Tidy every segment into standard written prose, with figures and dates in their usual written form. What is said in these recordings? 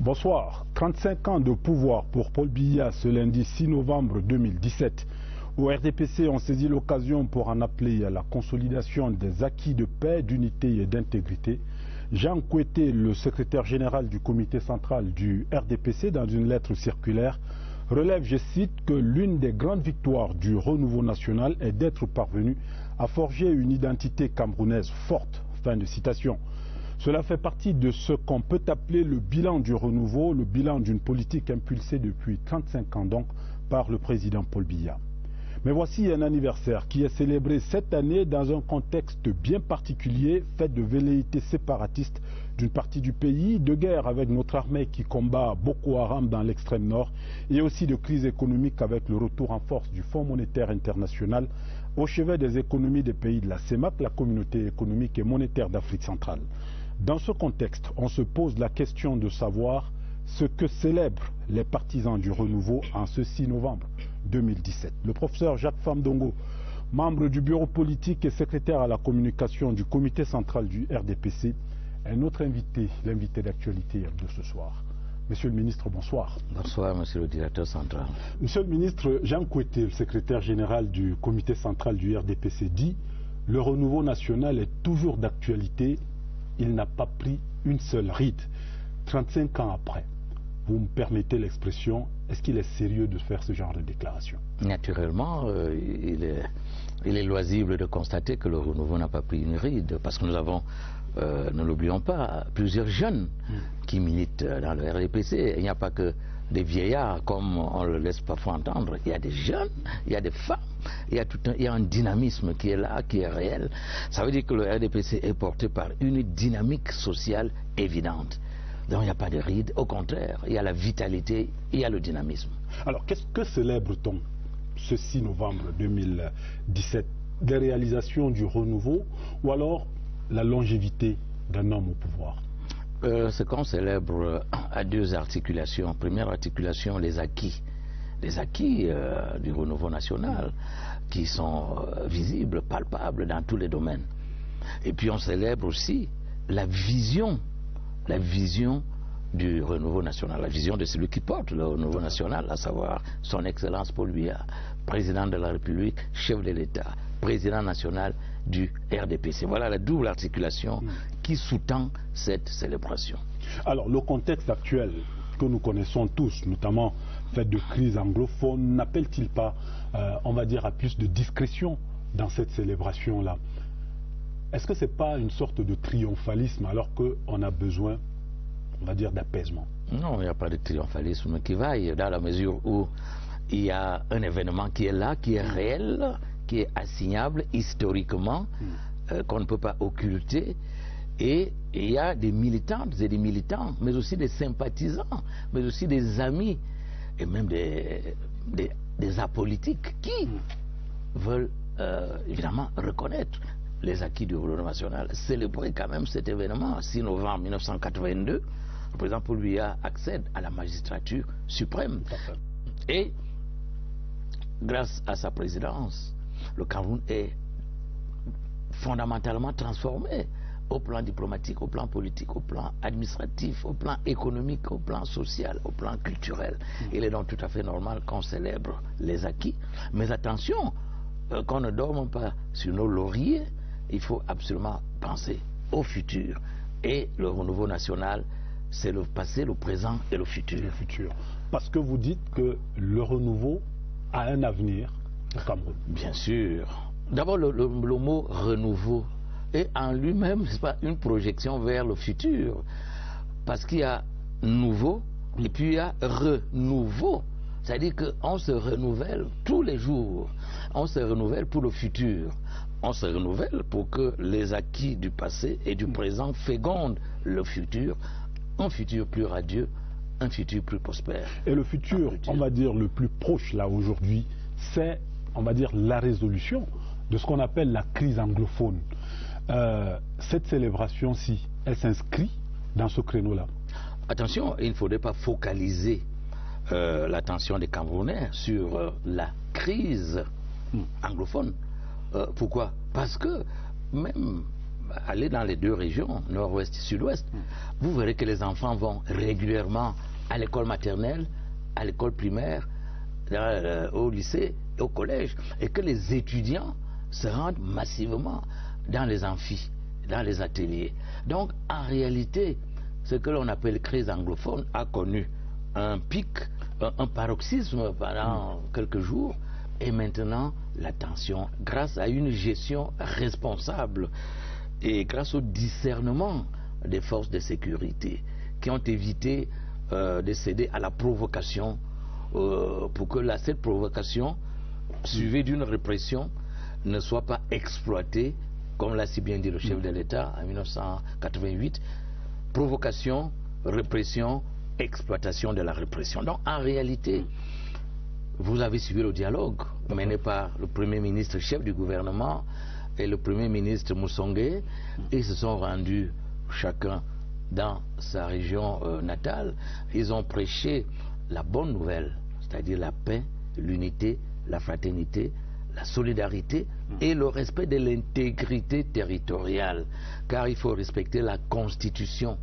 Bonsoir. 35 ans de pouvoir pour Paul Biya ce lundi 6 novembre 2017. Au RDPC, on saisit l'occasion pour en appeler à la consolidation des acquis de paix, d'unité et d'intégrité. Jean Kouété, le secrétaire général du comité central du RDPC, dans une lettre circulaire, relève, je cite, que l'une des grandes victoires du renouveau national est d'être parvenu à forger une identité camerounaise forte. Fin de citation. Cela fait partie de ce qu'on peut appeler le bilan du renouveau, le bilan d'une politique impulsée depuis 35 ans donc par le président Paul Biya. Mais voici un anniversaire qui est célébré cette année dans un contexte bien particulier, fait de velléités séparatistes d'une partie du pays, de guerre avec notre armée qui combat Boko Haram dans l'extrême nord et aussi de crise économique avec le retour en force du Fonds monétaire international au chevet des économies des pays de la CEMAC, la communauté économique et monétaire d'Afrique centrale. Dans ce contexte, on se pose la question de savoir ce que célèbrent les partisans du renouveau en ce 6 novembre 2017. Le professeur Jacques Famdongo, membre du bureau politique et secrétaire à la communication du comité central du RDPC, est notre invité, l'invité d'actualité de ce soir. Monsieur le ministre, bonsoir. Bonsoir, monsieur le directeur central. Monsieur le ministre, Jean Kouété, le secrétaire général du comité central du RDPC, dit « Le renouveau national est toujours d'actualité. Il n'a pas pris une seule ride. » 35 ans après, vous me permettez l'expression, est-ce qu'il est sérieux de faire ce genre de déclaration? Naturellement, il est loisible de constater que le renouveau n'a pas pris une ride, parce que nous avons, ne l'oublions pas, plusieurs jeunes qui militent dans le RDPC. Il n'y a pas que des vieillards, comme on le laisse parfois entendre. Il y a des jeunes, il y a des femmes, il y a un dynamisme qui est là, qui est réel. Ça veut dire que le RDPC est porté par une dynamique sociale évidente. Donc il n'y a pas de ride, au contraire, il y a la vitalité, il y a le dynamisme. Alors qu'est-ce que célèbre-t-on ce 6 novembre 2017? Des réalisations du renouveau ou alors la longévité d'un homme au pouvoir? Ce qu'on célèbre à deux articulations. Première articulation, les acquis. Les acquis du renouveau national qui sont visibles, palpables dans tous les domaines. Et puis on célèbre aussi la vision du renouveau national, la vision de celui qui porte le renouveau national, à savoir son Excellence Paul Biya, président de la République, chef de l'État, président national du RDPC. Voilà la double articulation qui sous-tend cette célébration. Alors le contexte actuel que nous connaissons tous, notamment fait de crise anglophone, n'appelle-t-il pas, on va dire, à plus de discrétion dans cette célébration-là? Est-ce que ce n'est pas une sorte de triomphalisme alors qu'on a besoin, on va dire, d'apaisement? Non, il n'y a pas de triomphalisme qui vaille, dans la mesure où il y a un événement qui est là, qui est réel, qui est assignable historiquement, qu'on ne peut pas occulter. Et il y a des militantes et des militants, mais aussi des sympathisants, mais aussi des amis, et même des apolitiques qui veulent évidemment reconnaître les acquis du renouveau national, célébrer quand même cet événement. 6 novembre 1982, le président Paul Biya accède à la magistrature suprême. Et grâce à sa présidence, le Cameroun est fondamentalement transformé au plan diplomatique, au plan politique, au plan administratif, au plan économique, au plan social, au plan culturel. Il est donc tout à fait normal qu'on célèbre les acquis. Mais attention, qu'on ne dorme pas sur nos lauriers. Il faut absolument penser au futur. Et le renouveau national, c'est le passé, le présent et le futur. Le futur. Parce que vous dites que le renouveau a un avenir au Cameroun. Bien sûr. D'abord, le mot renouveau est en lui-même, n'est-ce pas, une projection vers le futur. Parce qu'il y a nouveau et puis il y a renouveau. C'est-à-dire qu'on se renouvelle tous les jours. On se renouvelle pour le futur. On se renouvelle pour que les acquis du passé et du présent fécondent le futur, un futur plus radieux, un futur plus prospère. Et le futur, on va dire, le plus proche là aujourd'hui, c'est, on va dire, la résolution de ce qu'on appelle la crise anglophone. Cette célébration-ci, elle s'inscrit dans ce créneau-là? Attention, il ne faudrait pas focaliser l'attention des Camerounais sur la crise anglophone. Pourquoi? Parce que même allez dans les deux régions, nord-ouest et sud-ouest, vous verrez que les enfants vont régulièrement à l'école maternelle, à l'école primaire, au lycée, au collège, et que les étudiants se rendent massivement dans les amphis, dans les ateliers. Donc, en réalité, ce que l'on appelle crise anglophone a connu un pic, un paroxysme pendant quelques jours, et maintenant la tension, grâce à une gestion responsable et grâce au discernement des forces de sécurité qui ont évité de céder à la provocation pour que cette provocation, suivie d'une répression, ne soit pas exploitée, comme l'a si bien dit le chef de l'État en 1988, provocation, répression, exploitation de la répression. Donc en réalité, vous avez suivi le dialogue mené par le Premier ministre chef du gouvernement et le Premier ministre Moussongué. Ils se sont rendus chacun dans sa région natale. Ils ont prêché la bonne nouvelle, c'est-à-dire la paix, l'unité, la fraternité, la solidarité et le respect de l'intégrité territoriale, car il faut respecter la Constitution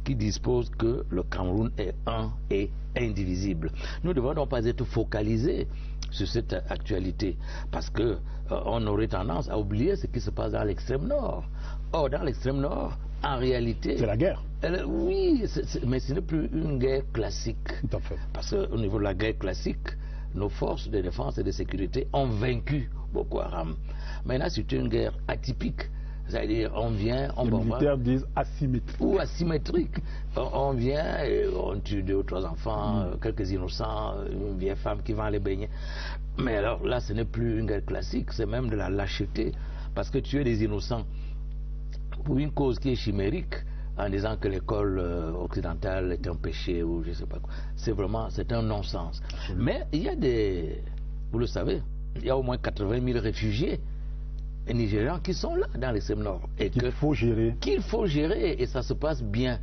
qui dispose que le Cameroun est un et indivisible. Nous ne devons donc pas être focalisés sur cette actualité, parce que on aurait tendance à oublier ce qui se passe dans l'extrême nord. Or, dans l'extrême nord, en réalité... C'est la guerre. Oui, mais ce n'est plus une guerre classique. Tout à fait. Parce qu'au niveau de la guerre classique, nos forces de défense et de sécurité ont vaincu Boko Haram. Maintenant, c'est une guerre atypique. C'est-à-dire, on vient, on bombarde. Les militaires disent asymétrique. Ou asymétrique. On vient et on tue 2 ou 3 enfants, quelques innocents, une vieille femme qui va aller baigner. Mais alors là, ce n'est plus une guerre classique, c'est même de la lâcheté. Parce que tuer des innocents pour une cause qui est chimérique, en disant que l'école occidentale est un péché ou je ne sais pas quoi, c'est un non-sens. Mais il y a des, vous le savez, il y a au moins 80 000 réfugiés nigérians qui sont là dans l'extrême nord. Et qu'il faut gérer. Qu'il faut gérer, et ça se passe bien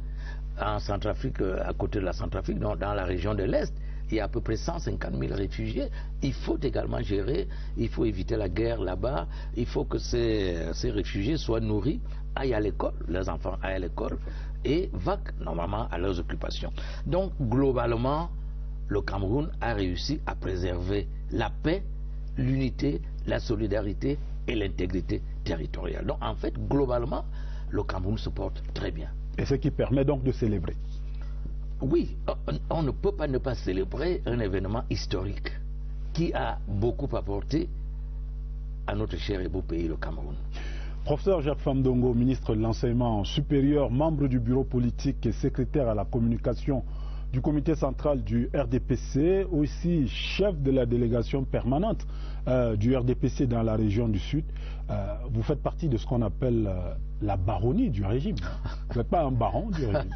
en Centrafrique, à côté de la Centrafrique, dans la région de l'Est. Il y a à peu près 150 000 réfugiés. Il faut également gérer, il faut éviter la guerre là-bas, il faut que ces réfugiés soient nourris, aillent à l'école, leurs enfants aillent à l'école, et vaquent normalement à leurs occupations. Donc, globalement, le Cameroun a réussi à préserver la paix, l'unité, la solidarité et l'intégrité territoriale. Donc, en fait, globalement, le Cameroun se porte très bien. Et ce qui permet donc de célébrer. Oui, on ne peut pas ne pas célébrer un événement historique qui a beaucoup apporté à notre cher et beau pays, le Cameroun. Professeur Jacques Famdongo, ministre de l'Enseignement supérieur, membre du bureau politique et secrétaire à la communication du comité central du RDPC, aussi chef de la délégation permanente du RDPC dans la région du Sud. Vous faites partie de ce qu'on appelle la baronnie du régime. Vous n'êtes pas un baron du régime.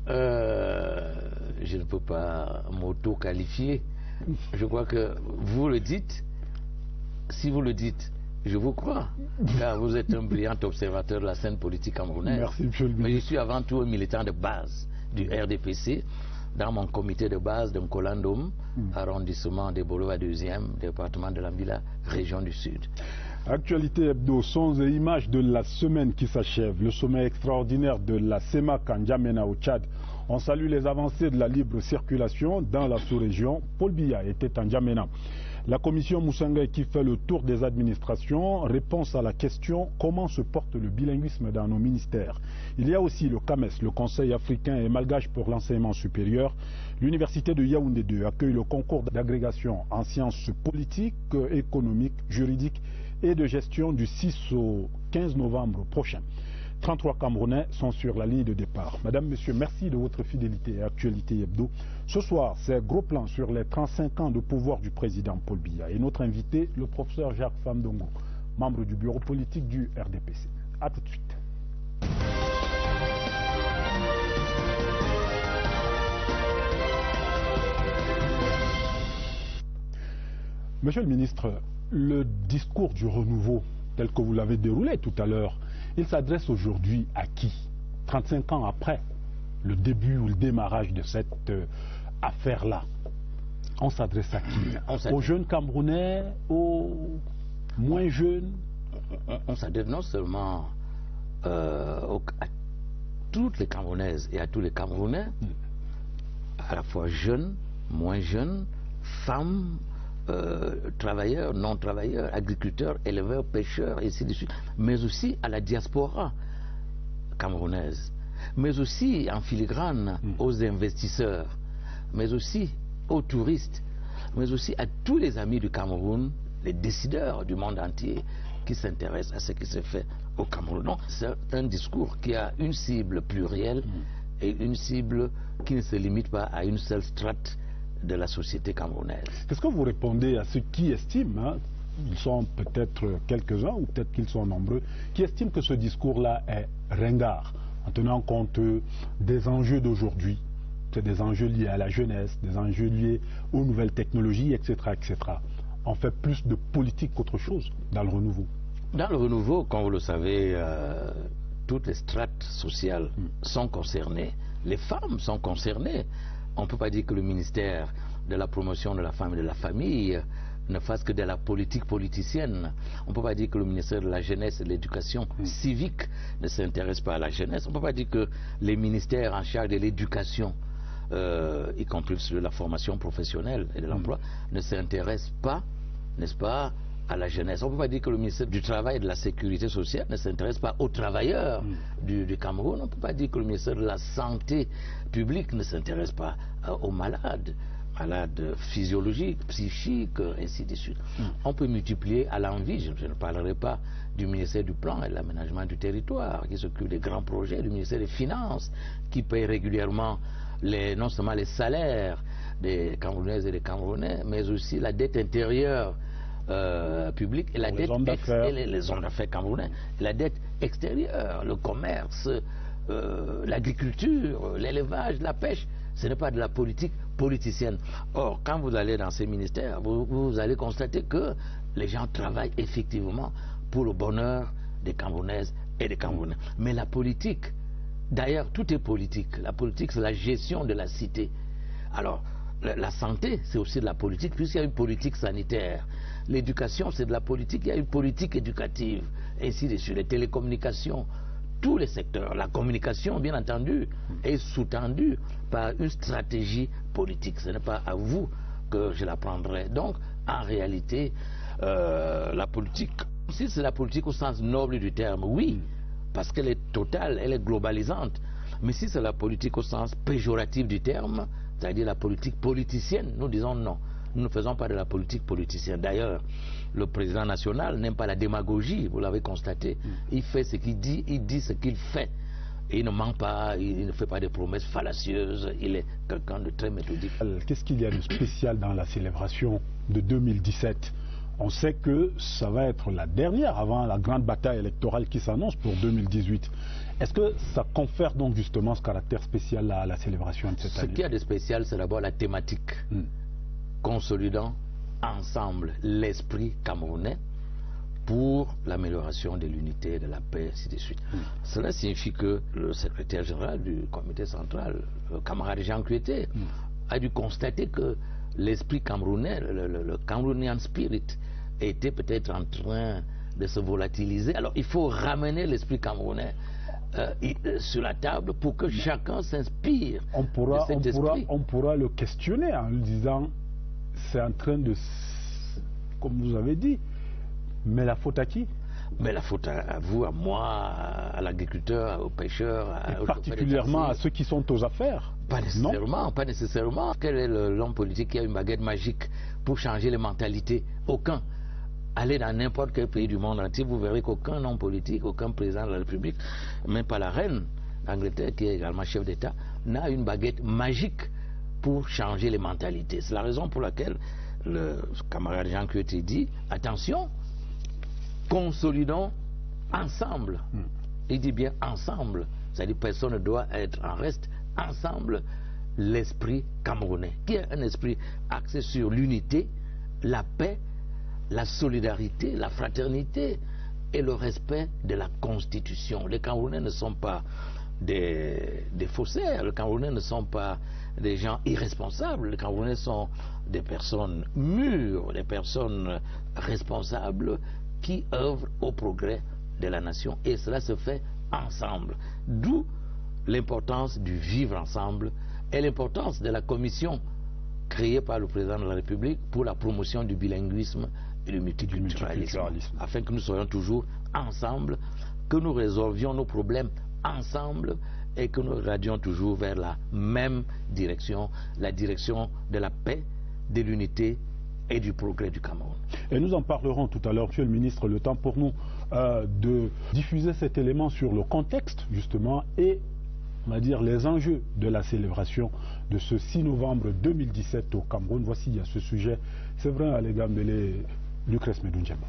Je ne peux pas m'auto-qualifier. Je crois que vous le dites. Si vous le dites, je vous crois, car vous êtes un brillant observateur de la scène politique camerounaise. Merci, monsieur le ministre. Mais je suis avant tout un militant de base du RDPC, dans mon comité de base de Nkolandom, arrondissement de Bolo à 2e, département de l'Ambila, région du Sud. Actualité hebdo, sons et images de la semaine qui s'achève. Le sommet extraordinaire de la CEMAC en N'Djamena au Tchad. On salue les avancées de la libre circulation dans la sous-région. Paul Biya était en N'Djamena. La commission Moussanga qui fait le tour des administrations, réponse à la question comment se porte le bilinguisme dans nos ministères. Il y a aussi le CAMES, le Conseil africain et malgache pour l'enseignement supérieur. L'université de Yaoundé 2 accueille le concours d'agrégation en sciences politiques, économiques, juridiques et de gestion du 6 au 15 novembre prochain. 33 Camerounais sont sur la ligne de départ. Madame, Monsieur, merci de votre fidélité et actualité hebdo. Ce soir, c'est gros plan sur les 35 ans de pouvoir du président Paul Biya. Et notre invité, le professeur Jacques Famdongo, membre du bureau politique du RDPC. A tout de suite. Monsieur le ministre, le discours du renouveau, tel que vous l'avez déroulé tout à l'heure, il s'adresse aujourd'hui à qui? 35 ans après le début ou le démarrage de cette affaire-là. On s'adresse à qui? Aux jeunes Camerounais, aux moins jeunes, on s'adresse non seulement à toutes les Camerounaises et à tous les Camerounais, à la fois jeunes, moins jeunes, femmes, travailleurs, non-travailleurs, agriculteurs, éleveurs, pêcheurs, et ainsi de suite, mais aussi à la diaspora camerounaise, mais aussi en filigrane aux investisseurs, mais aussi aux touristes, mais aussi à tous les amis du Cameroun, les décideurs du monde entier qui s'intéressent à ce qui se fait au Cameroun. Donc, c'est un discours qui a une cible plurielle et une cible qui ne se limite pas à une seule strate de la société camerounaise. Qu'est-ce que vous répondez à ceux qui estiment, ils sont peut-être quelques-uns ou peut-être qu'ils sont nombreux, qui estiment que ce discours-là est ringard en tenant compte des enjeux d'aujourd'hui? C'est des enjeux liés à la jeunesse, des enjeux liés aux nouvelles technologies, etc., etc. On fait plus de politique qu'autre chose dans le renouveau. Dans le renouveau, comme vous le savez, toutes les strates sociales sont concernées. Les femmes sont concernées. On ne peut pas dire que le ministère de la promotion de la femme et de la famille ne fasse que de la politique politicienne. On ne peut pas dire que le ministère de la jeunesse et de l'éducation civique ne s'intéresse pas à la jeunesse. On ne peut pas dire que les ministères en charge de l'éducation, y compris sur la formation professionnelle et de l'emploi, ne s'intéressent pas, n'est-ce pas, à la jeunesse. On ne peut pas dire que le ministère du Travail et de la Sécurité sociale ne s'intéresse pas aux travailleurs du Cameroun. On ne peut pas dire que le ministère de la Santé publique ne s'intéresse pas aux malades physiologiques, psychiques, ainsi de suite. On peut multiplier à l'envi. Je ne parlerai pas du ministère du Plan et de l'Aménagement du Territoire, qui s'occupe des grands projets, du ministère des Finances, qui paye régulièrement non seulement les salaires des Camerounaises et des Camerounais, mais aussi la dette intérieure publique et la dette les hommes d'affaires camerounais, la dette extérieure, le commerce, l'agriculture, l'élevage, la pêche. Ce n'est pas de la politique politicienne. Or, quand vous allez dans ces ministères, vous allez constater que les gens travaillent effectivement pour le bonheur des Camerounaises et des Camerounais. Mais la politique, d'ailleurs, tout est politique. La politique, c'est la gestion de la cité. Alors, la santé, c'est aussi de la politique, puisqu'il y a une politique sanitaire. L'éducation, c'est de la politique, il y a une politique éducative, ainsi de suite. Les télécommunications, tous les secteurs. La communication, bien entendu, est sous-tendue par une stratégie politique. Ce n'est pas à vous que je la prendrai. Donc, en réalité, la politique, si c'est la politique au sens noble du terme, oui, parce qu'elle est totale, elle est globalisante. Mais si c'est la politique au sens péjoratif du terme, c'est-à-dire la politique politicienne, nous disons non. Nous ne faisons pas de la politique politicienne. D'ailleurs, le président national n'aime pas la démagogie, vous l'avez constaté. Il fait ce qu'il dit, il dit ce qu'il fait. Et il ne ment pas, il ne fait pas de promesses fallacieuses, il est quelqu'un de très méthodique. Qu'est-ce qu'il y a de spécial dans la célébration de 2017 ? On sait que ça va être la dernière avant la grande bataille électorale qui s'annonce pour 2018. Est-ce que ça confère donc justement ce caractère spécial à la célébration de cette année ? Ce qu'il y a de spécial, c'est d'abord la thématique. Consolidant ensemble l'esprit camerounais pour l'amélioration de l'unité, de la paix, ainsi de suite. Cela signifie que le secrétaire général du comité central, le camarade Jean Kueté, a dû constater que l'esprit camerounais, le Cameroonian spirit, était peut-être en train de se volatiliser. Alors il faut ramener l'esprit camerounais sur la table pour que chacun s'inspire de cet esprit. On pourra le questionner en lui disant, c'est en train de, comme vous avez dit, mais la faute à qui? Mais la faute à vous, à moi, à l'agriculteur, aux pêcheurs, et particulièrement à ceux qui sont aux affaires. Pas nécessairement, pas nécessairement. Quel est l'homme politique qui a une baguette magique pour changer les mentalités? Aucun. Allez dans n'importe quel pays du monde entier, vous verrez qu'aucun homme politique, aucun président de la République, même pas la reine d'Angleterre, qui est également chef d'État, n'a une baguette magique pour changer les mentalités. C'est la raison pour laquelle le camarade Jean Kueté dit, attention, consolidons ensemble. Il dit bien ensemble, c'est-à-dire personne ne doit être en reste, ensemble, l'esprit camerounais, qui est un esprit axé sur l'unité, la paix, la solidarité, la fraternité et le respect de la Constitution. Les Camerounais ne sont pas des faussaires, les Camerounais ne sont pas des gens irresponsables, les Camerounais sont des personnes mûres, des personnes responsables qui œuvrent au progrès de la nation. Et cela se fait ensemble. D'où l'importance du vivre ensemble et l'importance de la commission créée par le président de la République pour la promotion du bilinguisme et du multiculturalisme, afin que nous soyons toujours ensemble, que nous résolvions nos problèmes ensemble et que nous radions toujours vers la même direction, la direction de la paix, de l'unité et du progrès du Cameroun. Et nous en parlerons tout à l'heure, Monsieur le ministre, le temps pour nous de diffuser cet élément sur le contexte justement et on va dire les enjeux de la célébration de ce 6 novembre 2017 au Cameroun. Voici à ce sujet, c'est vrai, Alega Mbele, Lucrèce Medoundiaba.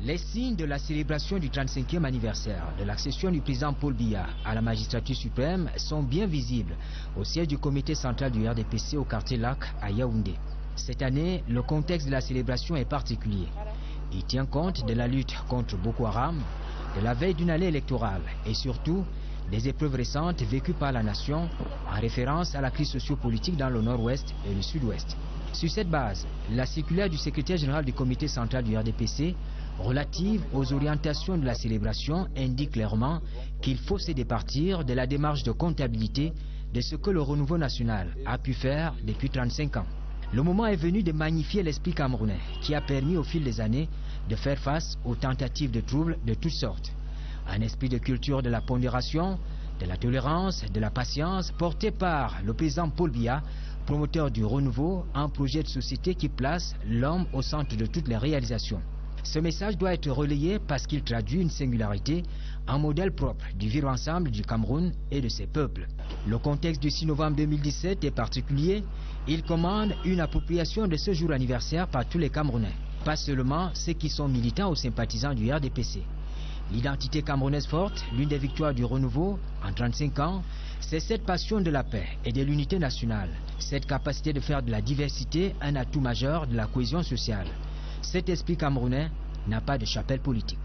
Les signes de la célébration du 35e anniversaire de l'accession du président Paul Biya à la magistrature suprême sont bien visibles au siège du comité central du RDPC au quartier Lac à Yaoundé. Cette année, le contexte de la célébration est particulier. Il tient compte de la lutte contre Boko Haram, de la veille d'une année électorale et surtout des épreuves récentes vécues par la nation en référence à la crise sociopolitique dans le nord-ouest et le sud-ouest. Sur cette base, la circulaire du secrétaire général du comité central du RDPC relative aux orientations de la célébration indique clairement qu'il faut se départir de la démarche de comptabilité de ce que le renouveau national a pu faire depuis 35 ans. Le moment est venu de magnifier l'esprit camerounais qui a permis au fil des années de faire face aux tentatives de troubles de toutes sortes. Un esprit de culture de la pondération, de la tolérance, de la patience porté par le président Paul Biya, promoteur du renouveau, un projet de société qui place l'homme au centre de toutes les réalisations. Ce message doit être relayé parce qu'il traduit une singularité, un modèle propre du vivre ensemble du Cameroun et de ses peuples. Le contexte du 6 novembre 2017 est particulier. Il commande une appropriation de ce jour anniversaire par tous les Camerounais, pas seulement ceux qui sont militants ou sympathisants du RDPC. L'identité camerounaise forte, l'une des victoires du renouveau en 35 ans, c'est cette passion de la paix et de l'unité nationale, cette capacité de faire de la diversité un atout majeur de la cohésion sociale. Cet esprit camerounais n'a pas de chapelle politique.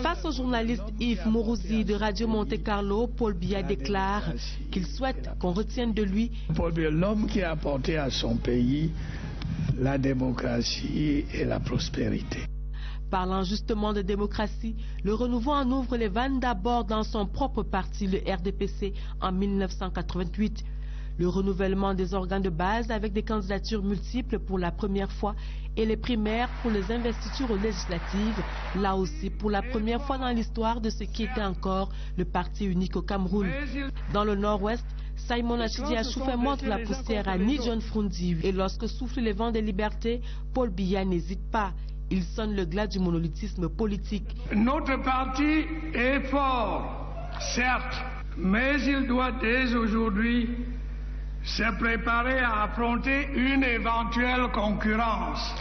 Face au journaliste Yves Mourouzi de Radio Monte Carlo, Paul Biya déclare qu'il souhaite qu'on retienne de lui Paul Biya, l'homme qui a apporté à son pays la démocratie et la prospérité. Parlant justement de démocratie, le renouveau en ouvre les vannes d'abord dans son propre parti, le RDPC, en 1988. Le renouvellement des organes de base avec des candidatures multiples pour la première fois et les primaires pour les investitures législatives, là aussi pour la première fois dans l'histoire de ce qui était encore le parti unique au Cameroun. Dans le nord-ouest, Simon Achidi Achou fait montre la poussière à ni John Frundi et lorsque soufflent les vents des libertés, Paul Biya n'hésite pas. Il sonne le glas du monolithisme politique. Notre parti est fort, certes, mais il doit dès aujourd'hui se préparer à affronter une éventuelle concurrence.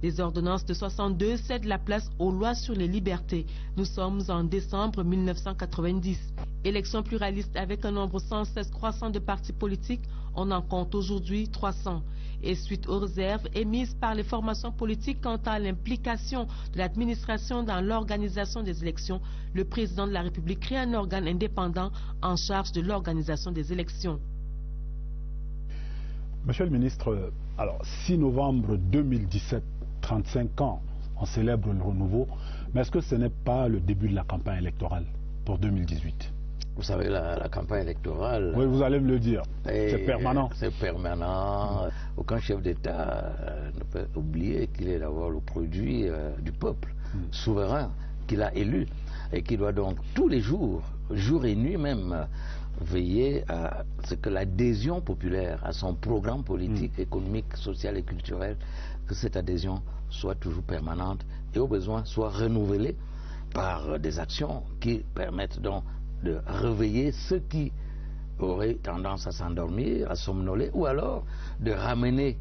Les ordonnances de 62 cèdent la place aux lois sur les libertés. Nous sommes en décembre 1990. Élections pluralistes avec un nombre sans cesse croissant de partis politiques, on en compte aujourd'hui 300. Et suite aux réserves émises par les formations politiques quant à l'implication de l'administration dans l'organisation des élections, le président de la République crée un organe indépendant en charge de l'organisation des élections. Monsieur le ministre, alors 6 novembre 2017, 35 ans, on célèbre le renouveau, mais est-ce que ce n'est pas le début de la campagne électorale pour 2018 ? Vous savez, la campagne électorale... Oui, vous allez me le dire. C'est permanent. C'est permanent. Aucun chef d'État ne peut oublier qu'il est d'abord le produit du peuple souverain qu'il a élu et qui doit donc tous les jours, jour et nuit même, veiller à ce que l'adhésion populaire à son programme politique, économique, social et culturel, que cette adhésion soit toujours permanente et au besoin soit renouvelée par des actions qui permettent donc de réveiller ceux qui auraient tendance à s'endormir, à somnoler, ou alors de ramener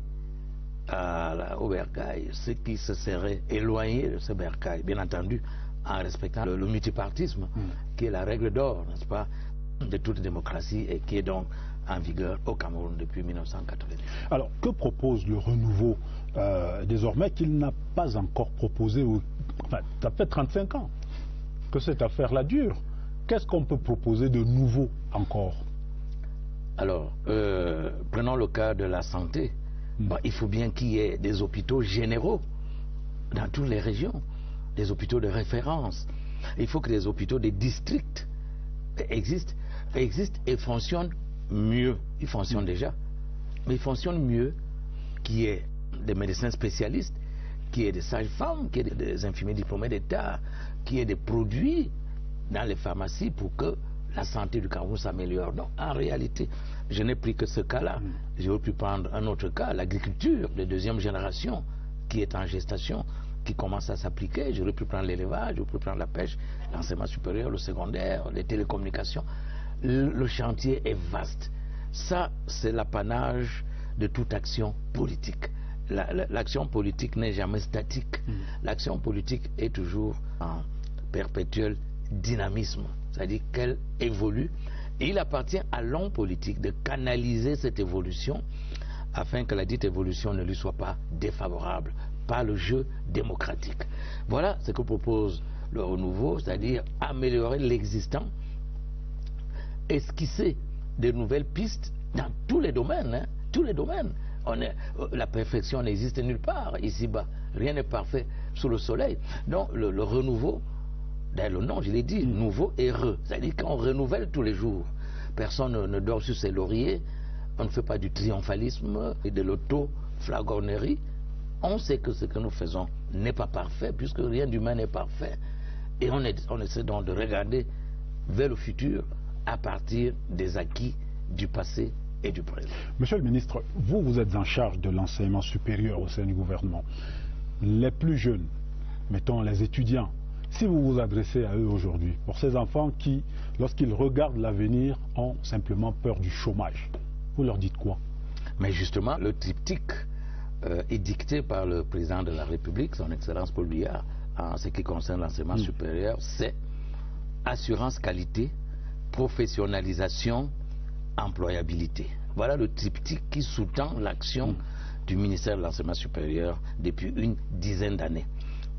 au bercail ceux qui se seraient éloignés de ce bercail, bien entendu en respectant le multipartisme, qui est la règle d'or, n'est-ce pas, de toute démocratie et qui est donc en vigueur au Cameroun depuis 1990. Alors, que propose le renouveau désormais qu'il n'a pas encore proposé ou Enfin, ça fait 35 ans que cette affaire-là dure. Qu'est-ce qu'on peut proposer de nouveau encore? Alors, prenons le cas de la santé. Il faut bien qu'il y ait des hôpitaux généraux dans toutes les régions, des hôpitaux de référence. Il faut que les hôpitaux des districts existent et fonctionnent mieux. Ils fonctionnent déjà, mais ils fonctionnent mieux, qu'il y ait des médecins spécialistes, qu'il y ait des sages-femmes, qu'il y ait des infirmiers diplômés d'État, qu'il y ait des produits dans les pharmacies pour que la santé du Cameroun s'améliore. Donc, en réalité, je n'ai pris que ce cas-là. J'aurais pu prendre un autre cas, l'agriculture de deuxième génération, qui est en gestation, qui commence à s'appliquer. J'aurais pu prendre l'élevage, j'aurais pu prendre la pêche, l'enseignement supérieur, le secondaire, les télécommunications. Le chantier est vaste. Ça, c'est l'apanage de toute action politique. L'action politique n'est jamais statique. L'action politique est toujours en perpétuel dynamisme, c'est-à-dire qu'elle évolue. Et il appartient à l'homme politique de canaliser cette évolution afin que la dite évolution ne lui soit pas défavorable par le jeu démocratique. Voilà ce que propose le renouveau, c'est-à-dire améliorer l'existant, esquisser de nouvelles pistes dans tous les domaines, tous les domaines. La perfection n'existe nulle part ici-bas. Rien n'est parfait sous le soleil. Donc le renouveau, le nom, je l'ai dit, nouveau et c'est-à-dire qu'on renouvelle tous les jours. Personne ne dort sur ses lauriers. On ne fait pas du triomphalisme et de l'auto-flagornerie. On sait que ce que nous faisons n'est pas parfait, puisque rien d'humain n'est parfait. Et on essaie donc de regarder vers le futur à partir des acquis du passé et du présent. Monsieur le ministre, vous êtes en charge de l'enseignement supérieur au sein du gouvernement. Les plus jeunes, mettons les étudiants, si vous vous adressez à eux aujourd'hui, pour ces enfants qui, lorsqu'ils regardent l'avenir, ont simplement peur du chômage, vous leur dites quoi? Mais justement, le triptyque édicté par le président de la République, son Excellence Paul Biya, en ce qui concerne l'enseignement supérieur, c'est assurance qualité, professionnalisation, employabilité. Voilà le triptyque qui sous-tend l'action du ministère de l'enseignement supérieur depuis une dizaine d'années.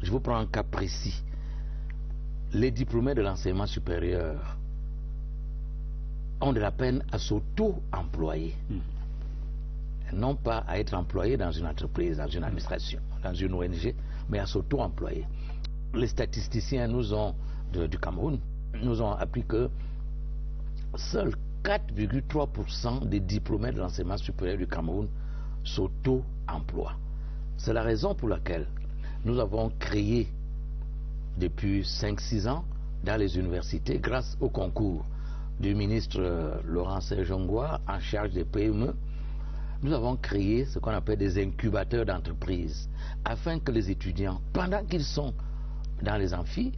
Je vous prends un cas précis. Les diplômés de l'enseignement supérieur ont de la peine à s'auto-employer. Non pas à être employés dans une entreprise, dans une administration, dans une ONG, mais à s'auto-employer. Les statisticiens du Cameroun nous ont appris que seuls 4,3% des diplômés de l'enseignement supérieur du Cameroun s'auto-emploient. C'est la raison pour laquelle nous avons créé depuis 5-6 ans dans les universités, grâce au concours du ministre Laurent Sergengwa en charge des PME, nous avons créé ce qu'on appelle des incubateurs d'entreprises, afin que les étudiants, pendant qu'ils sont dans les amphis,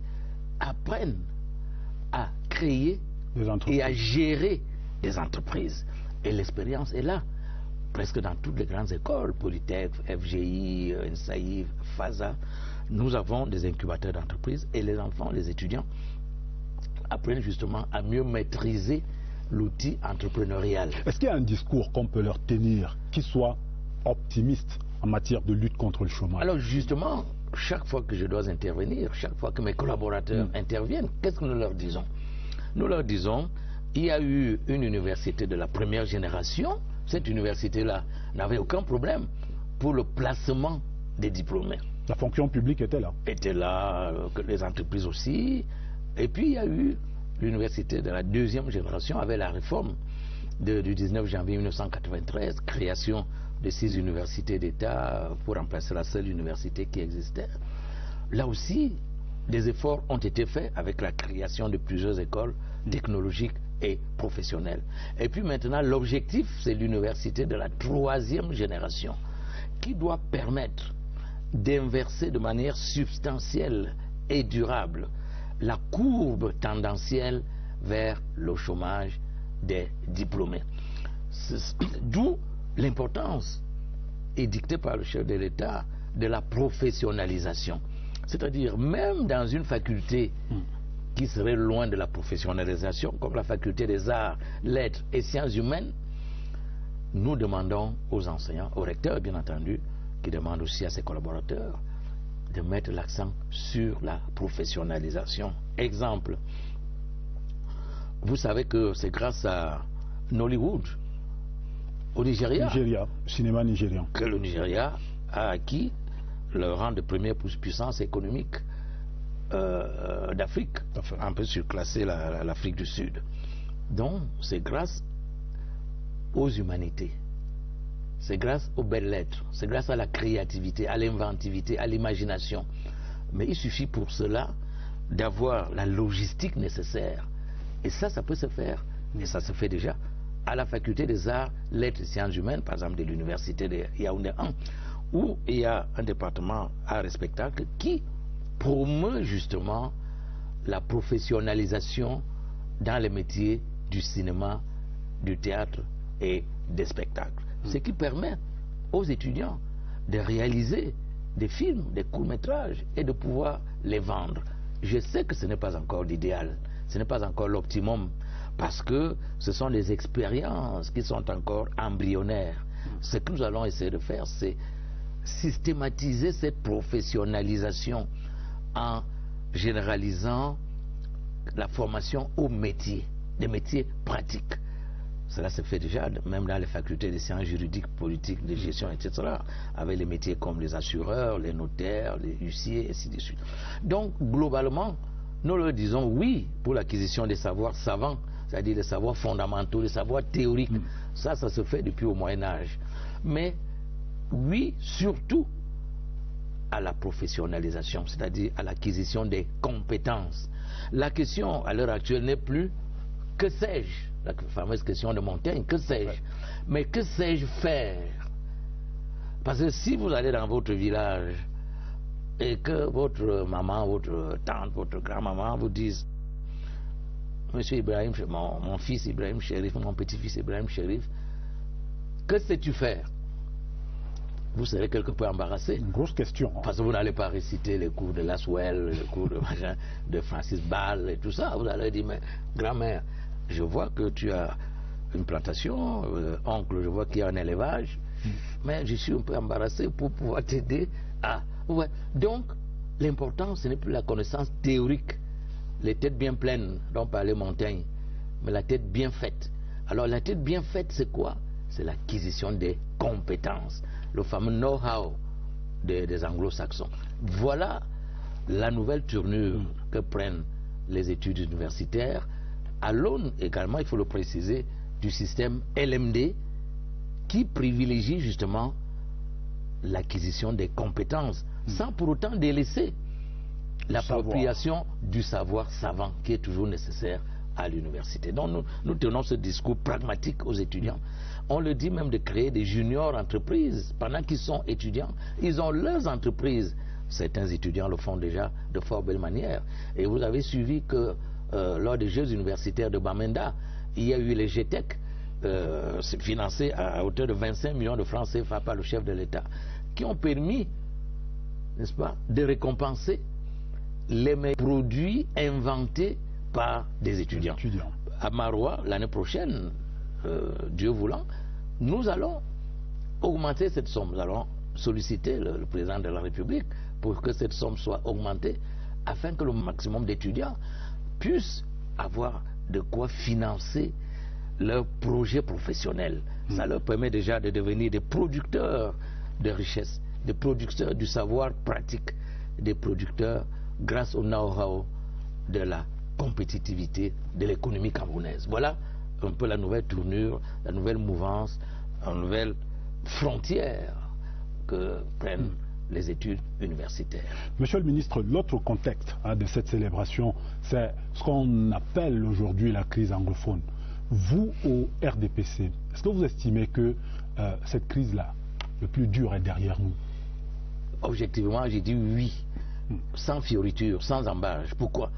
apprennent à créer et à gérer des entreprises. Et l'expérience est là, presque dans toutes les grandes écoles, Polytech, FGI, NSAI, FASA. Nous avons des incubateurs d'entreprises et les enfants, les étudiants, apprennent justement à mieux maîtriser l'outil entrepreneurial. Est-ce qu'il y a un discours qu'on peut leur tenir qui soit optimiste en matière de lutte contre le chômage? Alors justement, chaque fois que je dois intervenir, chaque fois que mes collaborateurs interviennent, qu'est-ce que nous leur disons? Nous leur disons, il y a eu une université de la première génération. Cette université-là n'avait aucun problème pour le placement des diplômés. La fonction publique était là. Était là, les entreprises aussi. Et puis il y a eu l'université de la deuxième génération avec la réforme du 19 janvier 1993, création de 6 universités d'État pour remplacer la seule université qui existait. Là aussi, des efforts ont été faits avec la création de plusieurs écoles technologiques et professionnelles. Et puis maintenant, l'objectif, c'est l'université de la troisième génération qui doit permettre d'inverser de manière substantielle et durable la courbe tendancielle vers le chômage des diplômés. D'où l'importance édictée par le chef de l'État de la professionnalisation. C'est-à-dire, même dans une faculté qui serait loin de la professionnalisation, comme la faculté des arts, lettres et sciences humaines, nous demandons aux enseignants, aux recteurs bien entendu, qui demandent aussi à ses collaborateurs, de mettre l'accent sur la professionnalisation. Exemple, vous savez que c'est grâce à Nollywood, au Nigeria, cinéma nigérian, que le Nigeria a acquis le rang de première puissance économique d'Afrique, un peu surclassé l'Afrique du Sud. Donc c'est grâce aux humanités, c'est grâce aux belles lettres, c'est grâce à la créativité, à l'inventivité, à l'imagination. Mais il suffit pour cela d'avoir la logistique nécessaire. Et ça peut se faire. Et ça se fait déjà à la faculté des arts, lettres et sciences humaines, par exemple de l'université de Yaoundé 1, où il y a un département art et spectacle qui promeut justement la professionnalisation dans les métiers du cinéma, du théâtre et des spectacles. Ce qui permet aux étudiants de réaliser des films, des courts-métrages et de pouvoir les vendre. Je sais que ce n'est pas encore l'idéal, ce n'est pas encore l'optimum, parce que ce sont des expériences qui sont encore embryonnaires. Ce que nous allons essayer de faire, c'est systématiser cette professionnalisation en généralisant la formation aux métiers, des métiers pratiques. Cela se fait déjà, même dans les facultés des sciences juridiques, politiques, de gestion, etc., avec les métiers comme les assureurs, les notaires, les huissiers, et ainsi de suite. Donc, globalement, nous leur disons oui pour l'acquisition des savoirs savants, c'est-à-dire les savoirs fondamentaux, les savoirs théoriques. Ça se fait depuis au Moyen-Âge. Mais oui, surtout à la professionnalisation, c'est-à-dire à l'acquisition des compétences. La question à l'heure actuelle n'est plus que sais-je, la fameuse question de Montaigne, que sais-je, mais que sais-je faire? Parce que si vous allez dans votre village et que votre maman, votre tante, votre grand-maman vous disent: Monsieur Ibrahim, mon fils Ibrahim Chérif, mon petit-fils Ibrahim Chérif, que sais-tu faire? Vous serez quelque peu embarrassé. Une grosse question. Parce que vous n'allez pas réciter les cours de Laswell, les cours de Francis Ball et tout ça. Vous allez dire: mais grand-mère, je vois que tu as une plantation, oncle, je vois qu'il y a un élevage, mais je suis un peu embarrassé pour pouvoir t'aider à... Ouais. Donc, l'important, ce n'est plus la connaissance théorique, les têtes bien pleines dont parlait Montaigne, mais la tête bien faite. Alors, la tête bien faite, c'est quoi? C'est l'acquisition des compétences, le fameux know-how des anglo-saxons. Voilà la nouvelle tournure que prennent les études universitaires, à l'aune également, il faut le préciser, du système LMD qui privilégie justement l'acquisition des compétences sans pour autant délaisser l'appropriation du savoir savant qui est toujours nécessaire à l'université. Donc nous tenons ce discours pragmatique aux étudiants. On leur dit même de créer des juniors entreprises. Pendant qu'ils sont étudiants, ils ont leurs entreprises. Certains étudiants le font déjà de fort belle manière. Et vous avez suivi que lors des Jeux universitaires de Bamenda, il y a eu les GTEC, financés à hauteur de 25 millions de francs CFA par le chef de l'État, qui ont permis, n'est-ce pas, de récompenser les produits inventés par des étudiants. À Maroua, l'année prochaine, Dieu voulant, nous allons augmenter cette somme. Nous allons solliciter le président de la République pour que cette somme soit augmentée afin que le maximum d'étudiants puissent avoir de quoi financer leurs projets professionnels. Ça leur permet déjà de devenir des producteurs de richesse, des producteurs du savoir pratique, des producteurs grâce au know-how de la compétitivité de l'économie camerounaise. Voilà un peu la nouvelle tournure, la nouvelle mouvance, la nouvelle frontière que prennent les études universitaires. Monsieur le ministre, l'autre contexte de cette célébration, c'est ce qu'on appelle aujourd'hui la crise anglophone. Vous, au RDPC, est-ce que vous estimez que cette crise-là, le plus dur est derrière nous? Objectivement, j'ai dit oui, sans fioriture, sans embâche. Pourquoi?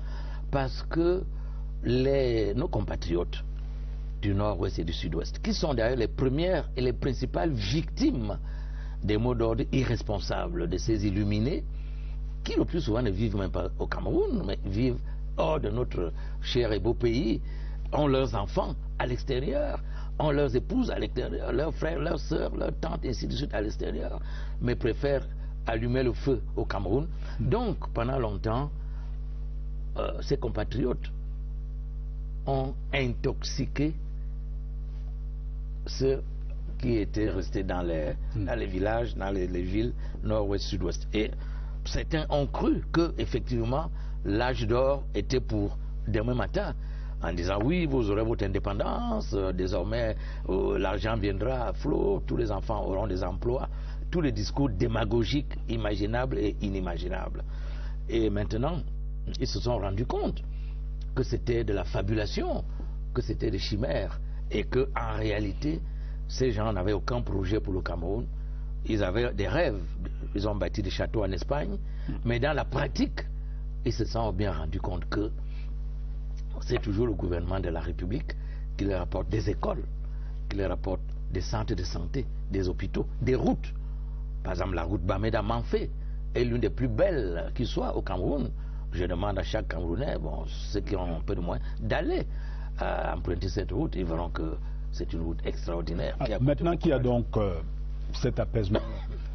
Parce que nos compatriotes du nord-ouest et du sud-ouest, qui sont d'ailleurs les premières et les principales victimes des mots d'ordre irresponsables de ces illuminés, qui le plus souvent ne vivent même pas au Cameroun, mais vivent hors de notre cher et beau pays, ont leurs enfants à l'extérieur, ont leurs épouses à l'extérieur, leurs frères, leurs sœurs, leurs tantes, ainsi de suite à l'extérieur, mais préfèrent allumait le feu au Cameroun. Donc, pendant longtemps, ses compatriotes ont intoxiqué ceux qui étaient restés dans les villages, dans les villes nord-ouest, sud-ouest. Et certains ont cru que, effectivement, l'âge d'or était pour demain matin, en disant oui, vous aurez votre indépendance, désormais l'argent viendra à flot, tous les enfants auront des emplois, tous les discours démagogiques imaginables et inimaginables. Et maintenant, ils se sont rendus compte que c'était de la fabulation, que c'était des chimères, et qu'en réalité, ces gens n'avaient aucun projet pour le Cameroun. Ils avaient des rêves, ils ont bâti des châteaux en Espagne, mais dans la pratique, ils se sont bien rendus compte que c'est toujours le gouvernement de la République qui leur apporte des écoles, qui leur apporte des centres de santé, des hôpitaux, des routes. Par exemple, la route Bamenda-Manfé est l'une des plus belles qui soit au Cameroun. Je demande à chaque Camerounais, bon, ceux qui ont un peu de moins, d'aller emprunter cette route. Ils verront que c'est une route extraordinaire. Maintenant qu'il y a donc cet apaisement,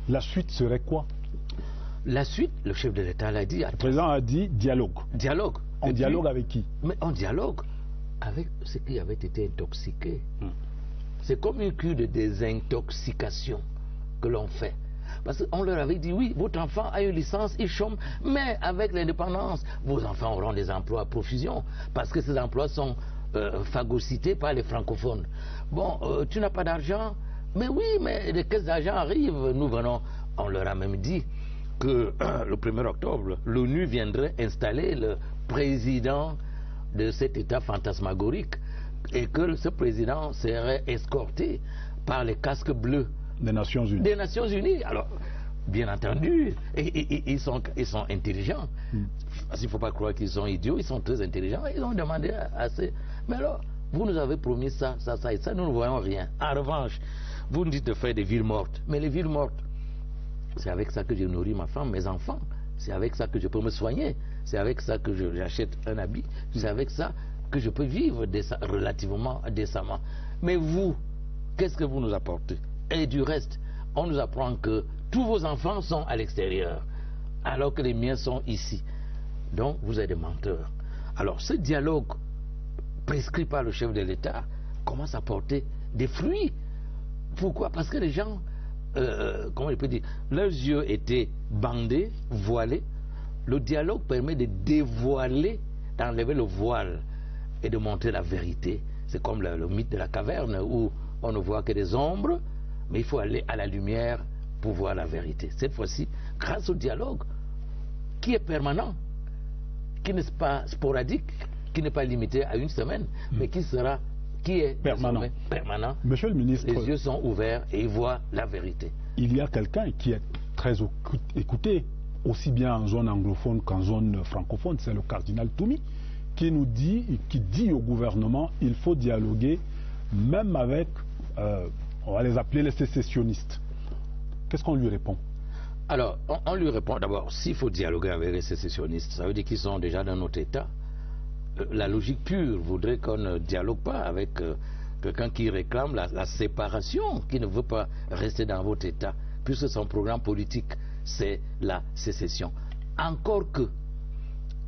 la suite serait quoi? La suite, le chef de l'État l'a dit. Le président a dit dialogue. Dialogue. En dialogue avec qui? Mais en dialogue avec ceux qui avaient été intoxiqués. C'est comme une cure de désintoxication que l'on fait. Parce qu'on leur avait dit, oui, votre enfant a une licence, il chôme, mais avec l'indépendance, vos enfants auront des emplois à profusion, parce que ces emplois sont phagocytés par les francophones. Bon, tu n'as pas d'argent, mais oui, mais les caisses d'argent arrivent, nous venons. On leur a même dit que le 1er octobre, l'ONU viendrait installer le président de cet État fantasmagorique et que ce président serait escorté par les casques bleus des Nations Unies. Des Nations Unies. Alors, bien entendu, ils sont intelligents. Il ne faut pas croire qu'ils sont idiots, ils sont très intelligents. Ils ont demandé assez. Mais alors, vous nous avez promis ça, ça, ça et ça, nous ne voyons rien. En revanche, vous nous dites de faire des villes mortes. Mais les villes mortes, c'est avec ça que je nourris ma femme, mes enfants. C'est avec ça que je peux me soigner. C'est avec ça que j'achète un habit. C'est avec ça que je peux vivre relativement décemment. Mais vous, qu'est-ce que vous nous apportez? Et du reste, on nous apprend que tous vos enfants sont à l'extérieur, alors que les miens sont ici. Donc, vous êtes des menteurs. Alors, ce dialogue prescrit par le chef de l'État commence à porter des fruits. Pourquoi? Parce que les gens, comment je peux dire, leurs yeux étaient bandés, voilés. Le dialogue permet de dévoiler, d'enlever le voile et de montrer la vérité. C'est comme le mythe de la caverne où on ne voit que des ombres, mais il faut aller à la lumière pour voir la vérité. Cette fois-ci, grâce au dialogue, qui est permanent, qui n'est pas sporadique, qui n'est pas limité à une semaine, mais qui est permanent. Monsieur le ministre, les yeux sont ouverts et ils voient la vérité. Il y a quelqu'un qui est très écouté, aussi bien en zone anglophone qu'en zone francophone, c'est le cardinal Toumi, qui dit au gouvernement il faut dialoguer même avec, on va les appeler les sécessionnistes. Qu'est-ce qu'on lui répond? Alors, on lui répond d'abord, s'il faut dialoguer avec les sécessionnistes, ça veut dire qu'ils sont déjà dans notre État. La logique pure voudrait qu'on ne dialogue pas avec quelqu'un qui réclame la séparation, qui ne veut pas rester dans votre État, puisque son programme politique, c'est la sécession. Encore que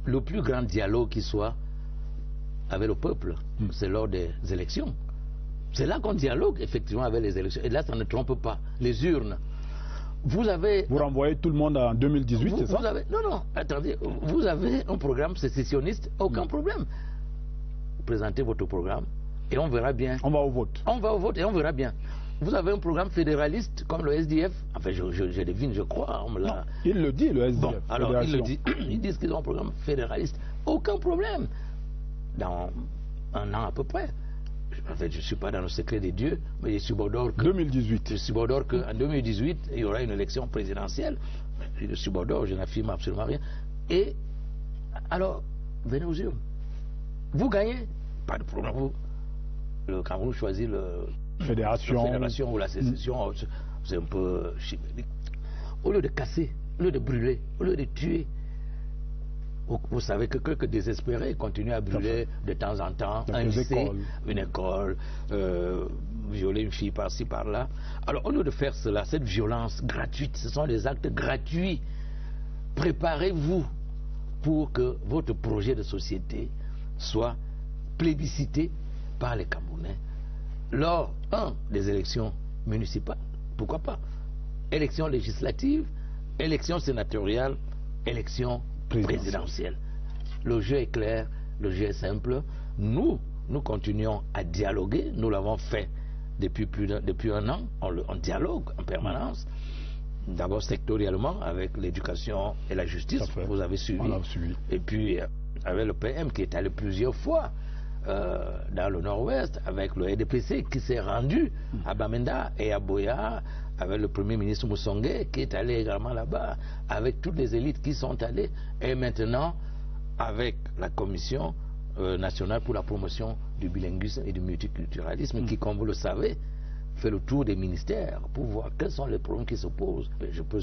le plus grand dialogue qui soit avec le peuple, c'est lors des élections. C'est là qu'on dialogue effectivement avec les élections. Et là, ça ne trompe pas. Les urnes. Vous renvoyez tout le monde en 2018, c'est ça? Non, attendez. Vous avez un programme sécessionniste, aucun problème. Présentez votre programme et on verra bien. On va au vote. On va au vote et on verra bien. Vous avez un programme fédéraliste comme le SDF. Enfin, je devine, je crois. Il le dit, le SDF. Bon, alors, il le dit. Ils disent qu'ils ont un programme fédéraliste. Aucun problème. Dans un an à peu près. En fait, je ne suis pas dans le secret des dieux, mais je subordonne que... 2018. Je subordonne qu'en 2018, il y aura une élection présidentielle. Je subordonne, je n'affirme absolument rien. Et alors, venez aux urnes. Vous gagnez, pas de problème. Le Cameroun choisit la fédération ou la sécession. C'est un peu chimérique. Au lieu de casser, au lieu de brûler, au lieu de tuer, vous savez que quelques désespérés continuent à brûler de temps en temps un lycée, une école, violer une fille par-ci, par-là. Alors, au lieu de faire cela, cette violence gratuite, ce sont des actes gratuits. Préparez-vous pour que votre projet de société soit plébiscité par les Camerounais lors, des élections municipales. Pourquoi pas? Élections législatives, élections sénatoriales, élections présidentielles. Le jeu est clair, le jeu est simple. Nous continuons à dialoguer. Nous l'avons fait depuis un an. On dialogue en permanence. D'abord sectoriellement avec l'éducation et la justice. Vous avez suivi. On a suivi. Et puis avec le PM qui est allé plusieurs fois dans le nord-ouest, avec le RDPC qui s'est rendu à Bamenda et à Boya, avec le premier ministre Moussongue qui est allé également là-bas, avec toutes les élites qui sont allées, et maintenant avec la commission nationale pour la promotion du bilinguisme et du multiculturalisme qui, comme vous le savez, fait le tour des ministères pour voir quels sont les problèmes qui se posent. Je peux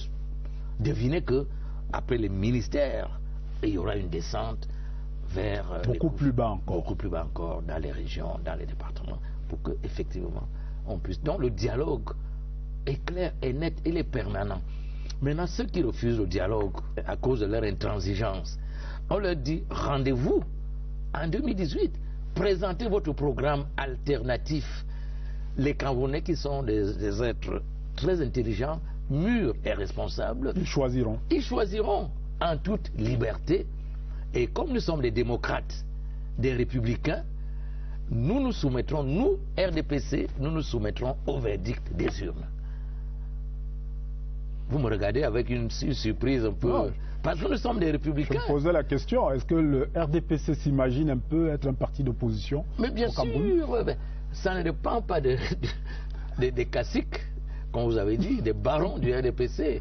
deviner que après les ministères, il y aura une descente vers beaucoup plus bas encore dans les régions, dans les départements, pour que effectivement on puisse. Donc le dialogue est clair, est net, il est permanent. Maintenant, ceux qui refusent le dialogue à cause de leur intransigeance, on leur dit rendez-vous en 2018, présentez votre programme alternatif. Les Camerounais qui sont des êtres très intelligents, mûrs et responsables, ils choisiront en toute liberté. Et comme nous sommes des démocrates, des républicains, nous nous soumettrons, nous, RDPC, nous nous soumettrons au verdict des urnes. Vous me regardez avec une surprise un peu... Non. Parce que nous sommes des républicains. Je me posais la question, est-ce que le RDPC s'imagine un peu être un parti d'opposition? Mais bien sûr, ça ne dépend pas des caciques, comme vous avez dit, des barons du RDPC.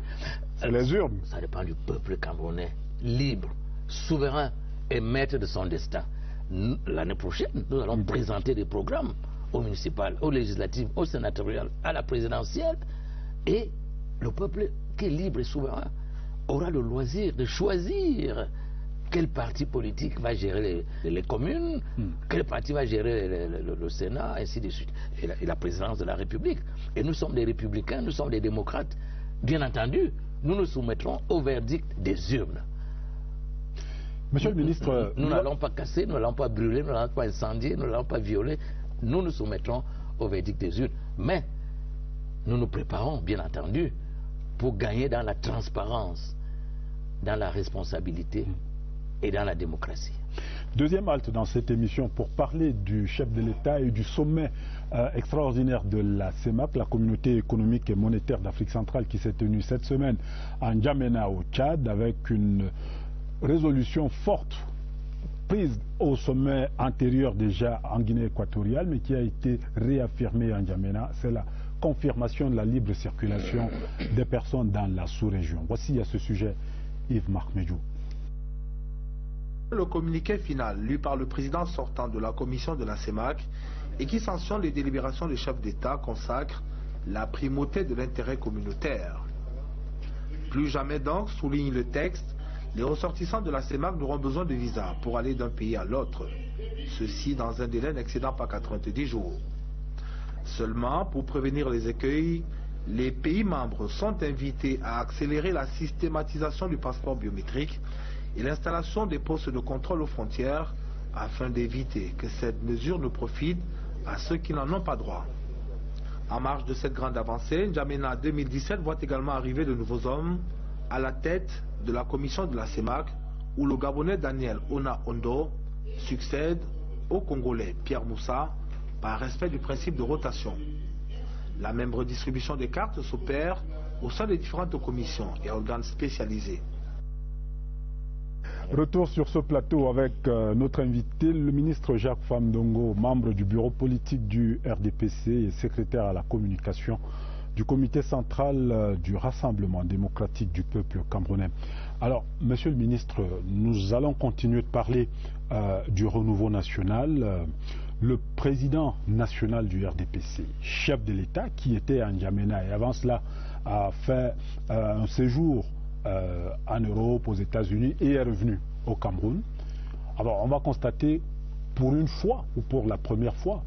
C'est les urnes. Ça dépend du peuple camerounais, libre, souverain et maître de son destin. L'année prochaine, nous allons présenter des programmes aux municipales, aux législatives, aux sénatoriales, à la présidentielle. Et le peuple qui est libre et souverain aura le loisir de choisir quel parti politique va gérer les communes, quel parti va gérer le Sénat, ainsi de suite, et la présidence de la République. Et nous sommes des républicains, nous sommes des démocrates. Bien entendu, nous nous soumettrons au verdict des urnes. Monsieur le ministre... Nous n'allons pas casser, nous n'allons pas brûler, nous n'allons pas incendier, nous n'allons pas violer. Nous nous soumettrons au verdict des urnes. Mais nous nous préparons, bien entendu, pour gagner dans la transparence, dans la responsabilité et dans la démocratie. Deuxième halte dans cette émission pour parler du chef de l'État et du sommet extraordinaire de la CEMAC, la communauté économique et monétaire d'Afrique centrale, qui s'est tenue cette semaine à N'Djamena au Tchad, avec une résolution forte prise au sommet antérieur déjà en Guinée équatoriale, mais qui a été réaffirmée à N'Djamena. C'est la confirmation de la libre circulation des personnes dans la sous-région. Voici à ce sujet Yves Marmedjou. Le communiqué final lu par le président sortant de la commission de la CEMAC et qui sanctionne les délibérations des chefs d'État consacre la primauté de l'intérêt communautaire. Plus jamais donc, souligne le texte, les ressortissants de la CEMAC n'auront besoin de visa pour aller d'un pays à l'autre. Ceci dans un délai n'excédant pas 90 jours. Seulement, pour prévenir les écueils, les pays membres sont invités à accélérer la systématisation du passeport biométrique et l'installation des postes de contrôle aux frontières afin d'éviter que cette mesure ne profite à ceux qui n'en ont pas droit. En marge de cette grande avancée, N'Djamena 2017 voit également arriver de nouveaux hommes à la tête de la commission de la CEMAC, où le Gabonais Daniel Ona Ondo succède au Congolais Pierre Moussa par respect du principe de rotation. La même redistribution des cartes s'opère au sein des différentes commissions et organes spécialisés. Retour sur ce plateau avec notre invité, le ministre Jacques Famdongo, membre du bureau politique du RDPC et secrétaire à la communication du comité central du Rassemblement démocratique du peuple camerounais. Alors, monsieur le ministre, nous allons continuer de parler du renouveau national. Le président national du RDPC, chef de l'État, qui était à N'Djamena et avant cela a fait un séjour en Europe, aux États-Unis et est revenu au Cameroun. Alors on va constater pour une fois ou pour la première fois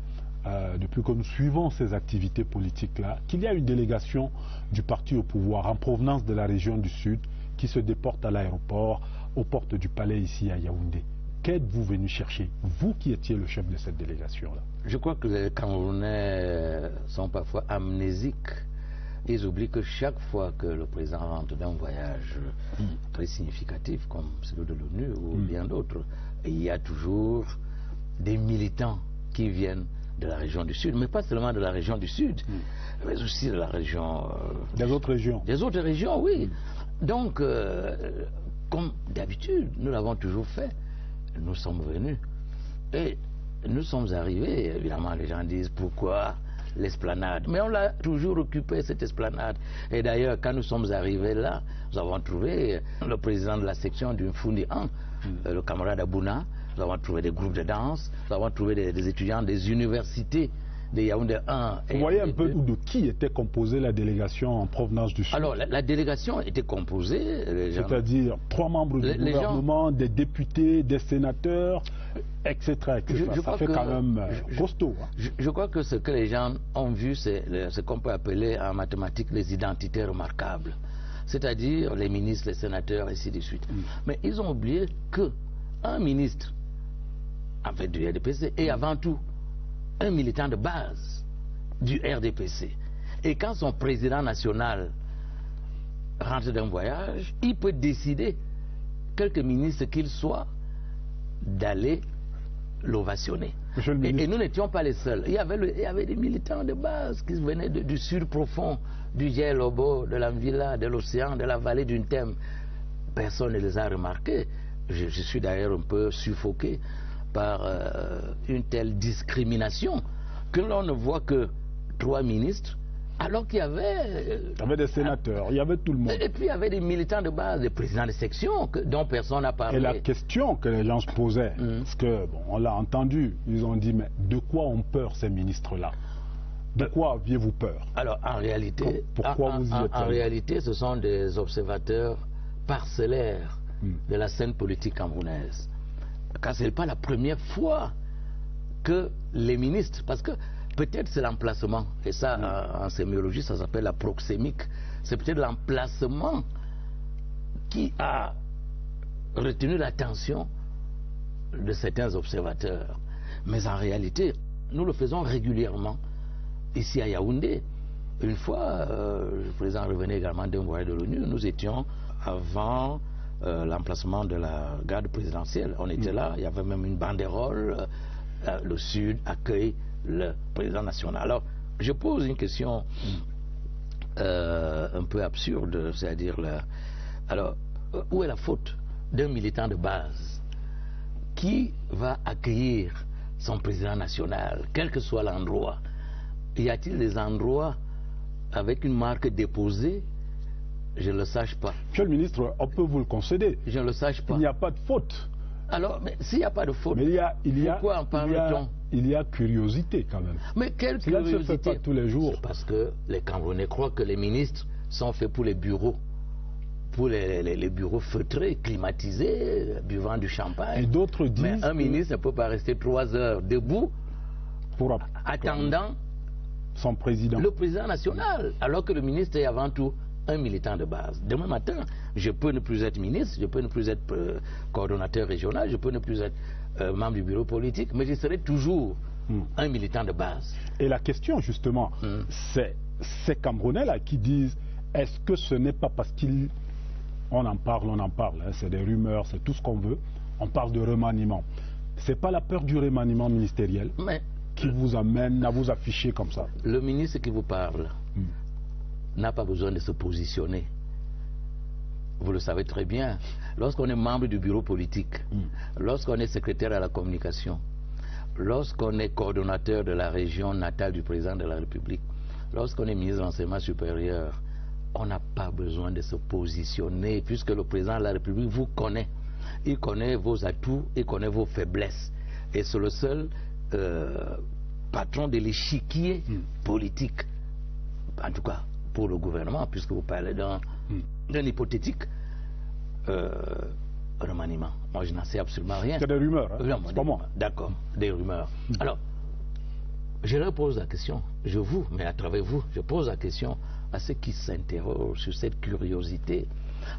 depuis que nous suivons ces activités politiques-là, qu'il y a une délégation du parti au pouvoir en provenance de la région du Sud qui se déporte à l'aéroport, aux portes du palais ici à Yaoundé. Qu'êtes-vous venu chercher, vous qui étiez le chef de cette délégation-là? Je crois que les Camerounais sont parfois amnésiques. Ils oublient que chaque fois que le président rentre d'un voyage très significatif comme celui de l'ONU ou bien d'autres, il y a toujours des militants qui viennent de la région du Sud, mais pas seulement de la région du Sud, mais aussi de la région... des autres régions. Des autres régions, oui. Donc, comme d'habitude, nous l'avons toujours fait. Nous sommes venus et nous sommes arrivés. Évidemment, les gens disent pourquoi l'esplanade. Mais on l'a toujours occupé, cette esplanade. Et d'ailleurs, quand nous sommes arrivés là, nous avons trouvé le président de la section du Mfundi 1, le camarade Abouna. Nous avons trouvé des groupes de danse, nous avons trouvé des étudiants des universités de Yaoundé 1. Vous voyez un peu de qui était composée la délégation en provenance du Sud? Alors, la délégation était composée... C'est-à-dire 3 membres du gouvernement, des députés, des sénateurs, etc. Ça fait quand même costaud. Hein. Je crois que ce que les gens ont vu, c'est ce qu'on peut appeler en mathématiques les identités remarquables. C'est-à-dire les ministres, les sénateurs, ainsi de suite. Mais ils ont oublié qu'un ministre, en fait du RDPC, est avant tout un militant de base du RDPC. Et quand son président national rentre d'un voyage, il peut décider, quelque ministre qu'il soit, d'aller l'ovationner. Et nous n'étions pas les seuls. Il y avait des militants de base qui venaient du sud profond, du Djelobo, de l'Anvila, de l'océan, de la vallée d'une Thème. Personne ne les a remarqués. Je suis d'ailleurs un peu suffoqué par une telle discrimination que l'on ne voit que 3 ministres alors qu'il y avait... il y avait des sénateurs, il y avait tout le monde. Et puis il y avait des militants de base, des présidents de section dont personne n'a parlé. Et la question que les gens se posaient, parce que bon, on l'a entendu, ils ont dit mais de quoi ont peur ces ministres-là? De quoi aviez-vous peur? Alors en réalité, pourquoi vous y êtes en réalité ce sont des observateurs parcellaires de la scène politique camerounaise. Car ce n'est pas la première fois que les ministres, parce que peut-être c'est l'emplacement, et ça en sémiologie ça s'appelle la proxémique, c'est peut-être l'emplacement qui a retenu l'attention de certains observateurs. Mais en réalité, nous le faisons régulièrement ici à Yaoundé. Une fois, le président revenait également d'un voyage de l'ONU, nous étions avant l'emplacement de la garde présidentielle. On était là, il y avait même une banderole, le Sud accueille le président national. Alors, je pose une question un peu absurde, c'est-à-dire, alors, où est la faute d'un militant de base qui va accueillir son président national, quel que soit l'endroit? Y a-t-il des endroits avec une marque déposée? Je ne le sache pas. Monsieur le ministre, on peut vous le concéder. Je ne le sache pas. Il n'y a pas de faute. Alors, s'il n'y a pas de faute, pourquoi en parle-t-on? Il y a curiosité quand même. Mais quelle curiosité? Cela ne se fait pas tous les jours. C'est parce que les Camerounais croient que les ministres sont faits pour les bureaux. Pour les bureaux feutrés, climatisés, buvant du champagne. Et d'autres disent... Mais un ministre ne peut pas rester 3 heures debout pour attendant son président. Le président national. Alors que le ministre est avant tout un militant de base. Demain matin, je peux ne plus être ministre, je peux ne plus être coordonnateur régional, je peux ne plus être membre du bureau politique, mais je serai toujours un militant de base. Et la question, justement, c'est ces Camerounais-là qui disent, est-ce que ce n'est pas parce qu'on en parle, hein, c'est des rumeurs, c'est tout ce qu'on veut, on parle de remaniement. C'est pas la peur du remaniement ministériel qui vous amène à vous afficher comme ça? Le ministre qui vous parle n'a pas besoin de se positionner. Vous le savez très bien. Lorsqu'on est membre du bureau politique, lorsqu'on est secrétaire à la communication, lorsqu'on est coordonnateur de la région natale du président de la République, lorsqu'on est ministre de l'enseignement supérieur, on n'a pas besoin de se positionner puisque le président de la République vous connaît. Il connaît vos atouts, il connaît vos faiblesses. Et c'est le seul patron de l'échiquier politique, en tout cas pour le gouvernement, puisque vous parlez d'un hypothétique remaniement. Moi, je n'en sais absolument rien. C'est des rumeurs, hein? Non, c'est pas moi. D'accord, des rumeurs. Alors, je leur pose la question, mais à travers vous, je pose la question à ceux qui s'interrogent sur cette curiosité.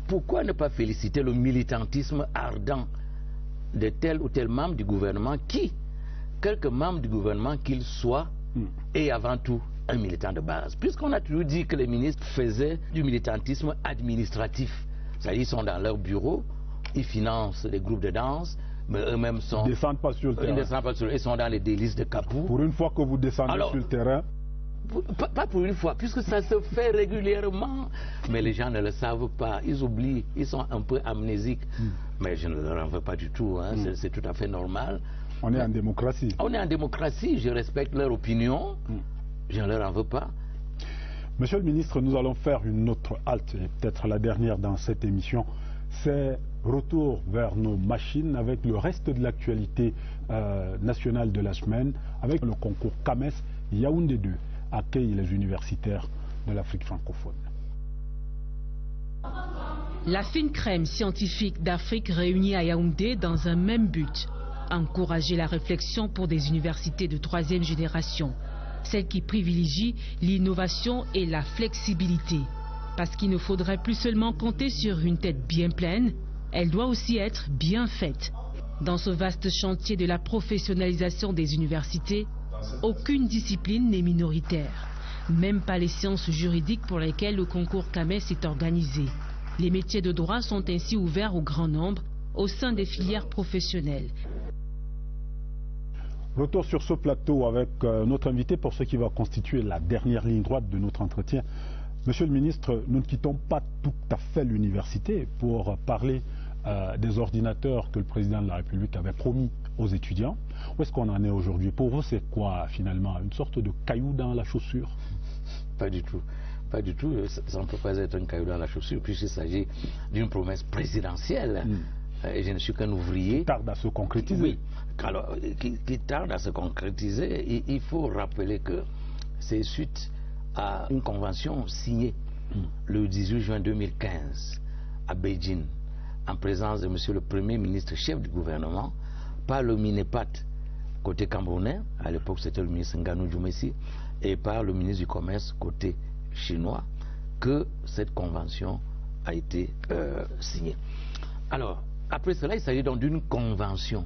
Pourquoi ne pas féliciter le militantisme ardent de tel ou tel membre du gouvernement qui, quelque membre du gouvernement qu'il soit, est avant tout un militant de base? Puisqu'on a toujours dit que les ministres faisaient du militantisme administratif. C'est-à-dire, ils sont dans leur bureau, ils financent les groupes de danse, mais eux-mêmes sont... Ils ne descendent pas sur le terrain. Ils sont dans les délices de Kapou. Pour une fois que vous descendez sur le terrain... Pas pour une fois, puisque ça se fait régulièrement. Mais les gens ne le savent pas, ils oublient, ils sont un peu amnésiques. Mais je ne leur en veux pas du tout, hein. C'est tout à fait normal. On est en démocratie. On est en démocratie, je respecte leur opinion, je ne leur en veux pas. Monsieur le ministre, nous allons faire une autre halte, et peut-être la dernière dans cette émission. C'est retour vers nos machines avec le reste de l'actualité nationale de la semaine, avec le concours CAMES. Yaoundé 2 accueille les universitaires de l'Afrique francophone. La fine crème scientifique d'Afrique réunie à Yaoundé dans un même but. Encourager la réflexion pour des universités de 3e génération. Celles qui privilégient l'innovation et la flexibilité. Parce qu'il ne faudrait plus seulement compter sur une tête bien pleine, elle doit aussi être bien faite. Dans ce vaste chantier de la professionnalisation des universités, aucune discipline n'est minoritaire. Même pas les sciences juridiques pour lesquelles le concours CAMES est organisé. Les métiers de droit sont ainsi ouverts au grand nombre au sein des filières professionnelles. Retour sur ce plateau avec notre invité pour ce qui va constituer la dernière ligne droite de notre entretien. Monsieur le ministre, nous ne quittons pas tout à fait l'université pour parler des ordinateurs que le président de la République avait promis aux étudiants. Où est-ce qu'on en est aujourd'hui? Pour vous, c'est quoi finalement? Une sorte de caillou dans la chaussure? Pas du tout. Pas du tout. Ça ne peut pas être un caillou dans la chaussure puisqu'il s'agit d'une promesse présidentielle. Et je ne suis qu'un ouvrier. Qui tarde à se concrétiser. Oui. Alors, qui tarde à se concrétiser. Et il faut rappeler que c'est suite à une convention signée le 18 juin 2015 à Beijing en présence de monsieur le Premier ministre chef du gouvernement par le Minepat côté camerounais, à l'époque c'était le ministre Nganou Djoumessi, et par le ministre du Commerce côté chinois, que cette convention a été signée. Alors, après cela, il s'agit donc d'une convention.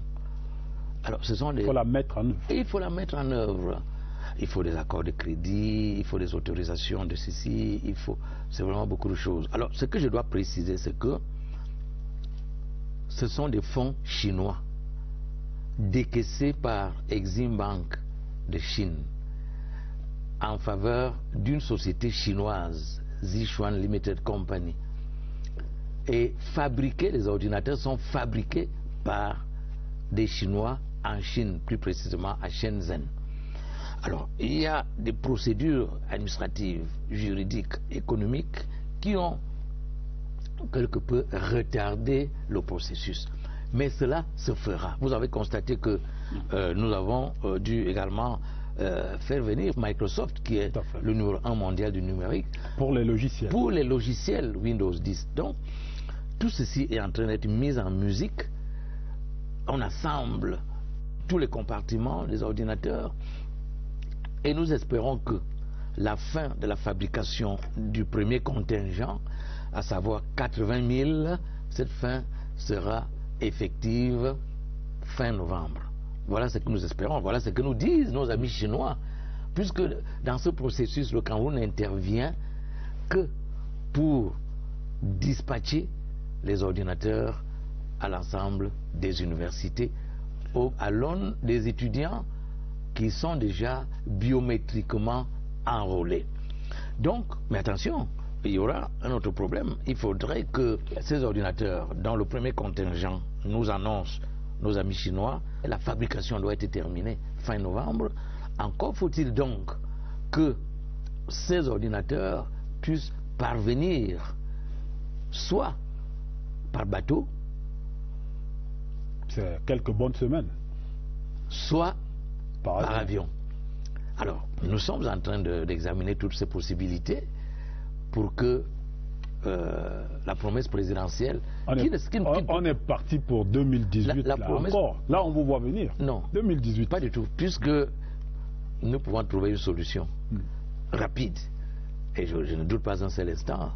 Alors, ce sont des... Il faut la mettre en œuvre. Il faut la mettre en œuvre. Il faut des accords de crédit, il faut des autorisations de ceci, il faut... C'est vraiment beaucoup de choses. Alors, ce que je dois préciser, c'est que ce sont des fonds chinois décaissés par Exim Bank de Chine en faveur d'une société chinoise, Zichuan Limited Company. Et les ordinateurs sont fabriqués par des Chinois en Chine, plus précisément à Shenzhen. Alors, il y a des procédures administratives, juridiques, économiques qui ont quelque peu retardé le processus. Mais cela se fera. Vous avez constaté que nous avons dû également faire venir Microsoft, qui est le numéro 1 mondial du numérique. Pour les logiciels. Pour les logiciels Windows 10. Donc, tout ceci est en train d'être mis en musique. On assemble tous les compartiments des ordinateurs et nous espérons que la fin de la fabrication du premier contingent, à savoir 80 000, cette fin sera effective fin novembre. Voilà ce que nous espérons, voilà ce que nous disent nos amis chinois, puisque dans ce processus, le Cameroun n'intervient que pour dispatcher les ordinateurs à l'ensemble des universités, à l'aune des étudiants qui sont déjà biométriquement enrôlés. Donc, mais attention, il y aura un autre problème. Il faudrait que ces ordinateurs, dans le premier contingent, nous annoncent nos amis chinois, la fabrication doit être terminée fin novembre. Encore faut-il donc que ces ordinateurs puissent parvenir soit par bateau, c'est quelques bonnes semaines, soit par avion. Alors, nous sommes en train d'examiner toutes ces possibilités pour que la promesse présidentielle... On est parti pour 2018, là on vous voit venir. Non, 2018. Pas du tout, puisque nous pouvons trouver une solution rapide. Et je ne doute pas un seul instant